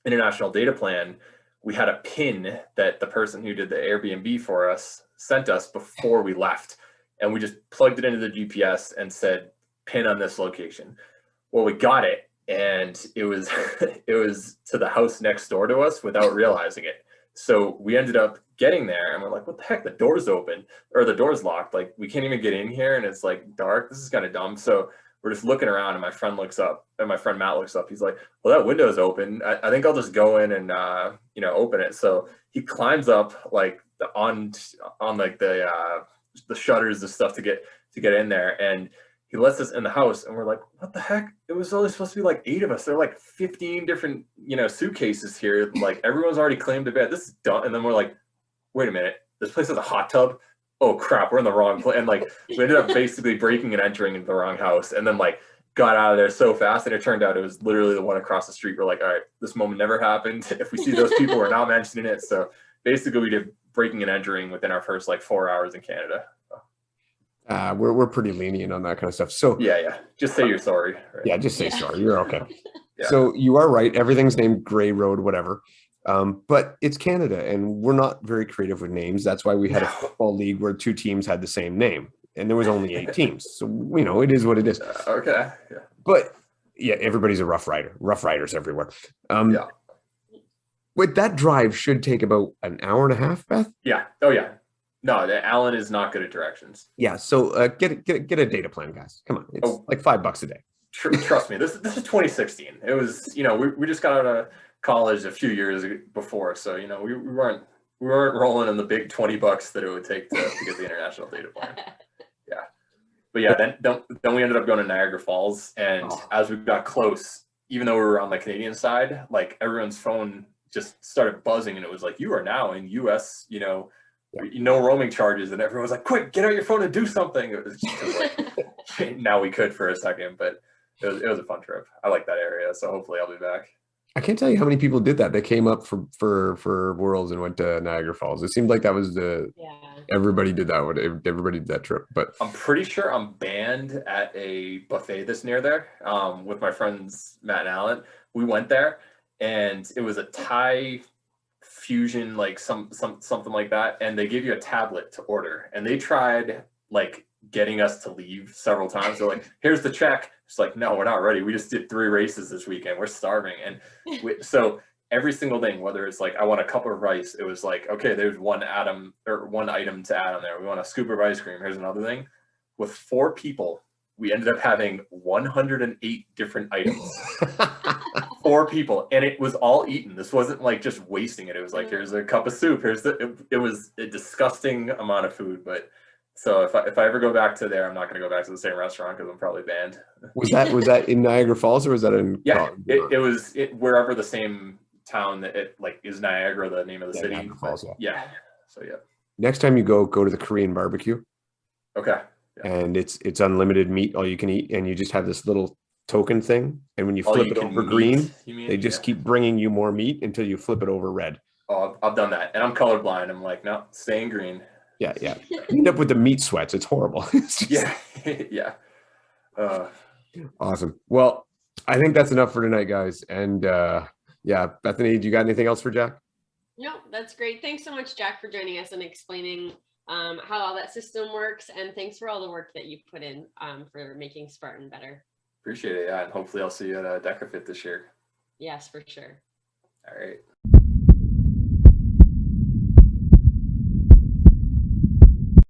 international data plan, we had a pin that the person who did the Airbnb for us sent us before we left. And we just plugged it into the GPS and said, pin on this location. Well, we got it, and it was to the house next door to us without realizing it. So we ended up getting there and we're like, what the heck? The door's open, or the door's locked. Like, we can't even get in here, and it's like dark. This is kind of dumb. So we're just looking around, and my friend looks up, and my friend Matt looks up. He's like, well, that window's open. I think I'll just go in and open it. So he climbs up like on like the shutters and stuff to get in there, and he lets us in the house, and we're like, what the heck? It was only supposed to be like 8 of us. There are like 15 different suitcases here. Like, everyone's already claimed a bed. This is done. And then we're like, wait a minute, this place has a hot tub. Oh crap, we're in the wrong place. And like, we ended up basically breaking and entering into the wrong house, and then like got out of there so fast. And it turned out it was literally the one across the street. We're like, all right, this moment never happened. If we see those people, we're not mentioning it. So basically we did breaking and entering within our first like 4 hours in Canada. We're pretty lenient on that kind of stuff. So yeah. Just say you're sorry. Right? Yeah, just say sorry. You're okay. Yeah. So you are right. Everything's named Gray Road, whatever. But it's Canada, and we're not very creative with names. That's why we had a football league where two teams had the same name, and there was only 8 teams. So it is what it is. Okay. Yeah. But yeah, everybody's a Rough Rider. Rough Riders everywhere. Yeah. But that drive should take about an hour and a half, Beth. Yeah. Oh yeah. No, Alan is not good at directions. Yeah. So get a data plan, guys. Come on, it's like $5 a day. Trust me, this is 2016. It was, we just got out of college a few years before, so we weren't rolling in the big $20 that it would take to get the international data plan. Yeah, but yeah, then we ended up going to Niagara Falls, and as we got close, even though we were on the Canadian side, like everyone's phone just started buzzing, and it was like, you are now in US, no roaming charges, and everyone was like, quick, get out your phone and do something. It was just like, now we could for a second, but it was a fun trip. I like that area, so hopefully I'll be back. I can't tell you how many people did that. They came up for Worlds and went to Niagara Falls. It seemed like that was everybody did that one. Everybody did that trip. But I'm pretty sure I'm banned at a buffet that's near there with my friends Matt and Alan. We went there, and it was a Thai fusion, like something like that, and they gave you a tablet to order, and they tried like getting us to leave several times. They're like, here's the check. It's like, no, we're not ready. We just did 3 races this weekend. We're starving. And so every single thing, whether it's like, I want a cup of rice, it was like, okay, there's one item to add on there. We want a scoop of ice cream. Here's another thing. With 4 people, we ended up having 108 different items. 4 people, and it was all eaten. This wasn't like just wasting it. It was like, here's a cup of soup. It was a disgusting amount of food, but so if I ever go back to there, I'm not going to go back to the same restaurant because I'm probably banned. Was that in Niagara Falls, or was that in? Yeah, it was wherever the same town that it like is Niagara, the name of the city. Niagara Falls, yeah. So yeah. Next time you go to the Korean barbecue. Okay. Yeah. And it's unlimited meat, all you can eat, and you just have this little token thing, and when you flip it over green, they just keep bringing you more meat until you flip it over red. Oh, I've done that, and I'm colorblind. I'm like, no, staying green. Yeah. You end up with the meat sweats. It's horrible. Yeah. Awesome. Well, I think that's enough for tonight, guys. And Bethany, do you got anything else for Jack? No, that's great. Thanks so much, Jack, for joining us and explaining how all that system works. And thanks for all the work that you've put in for making Spartan better. Appreciate it. Yeah, and hopefully I'll see you at DecaFit this year. Yes, for sure. All right.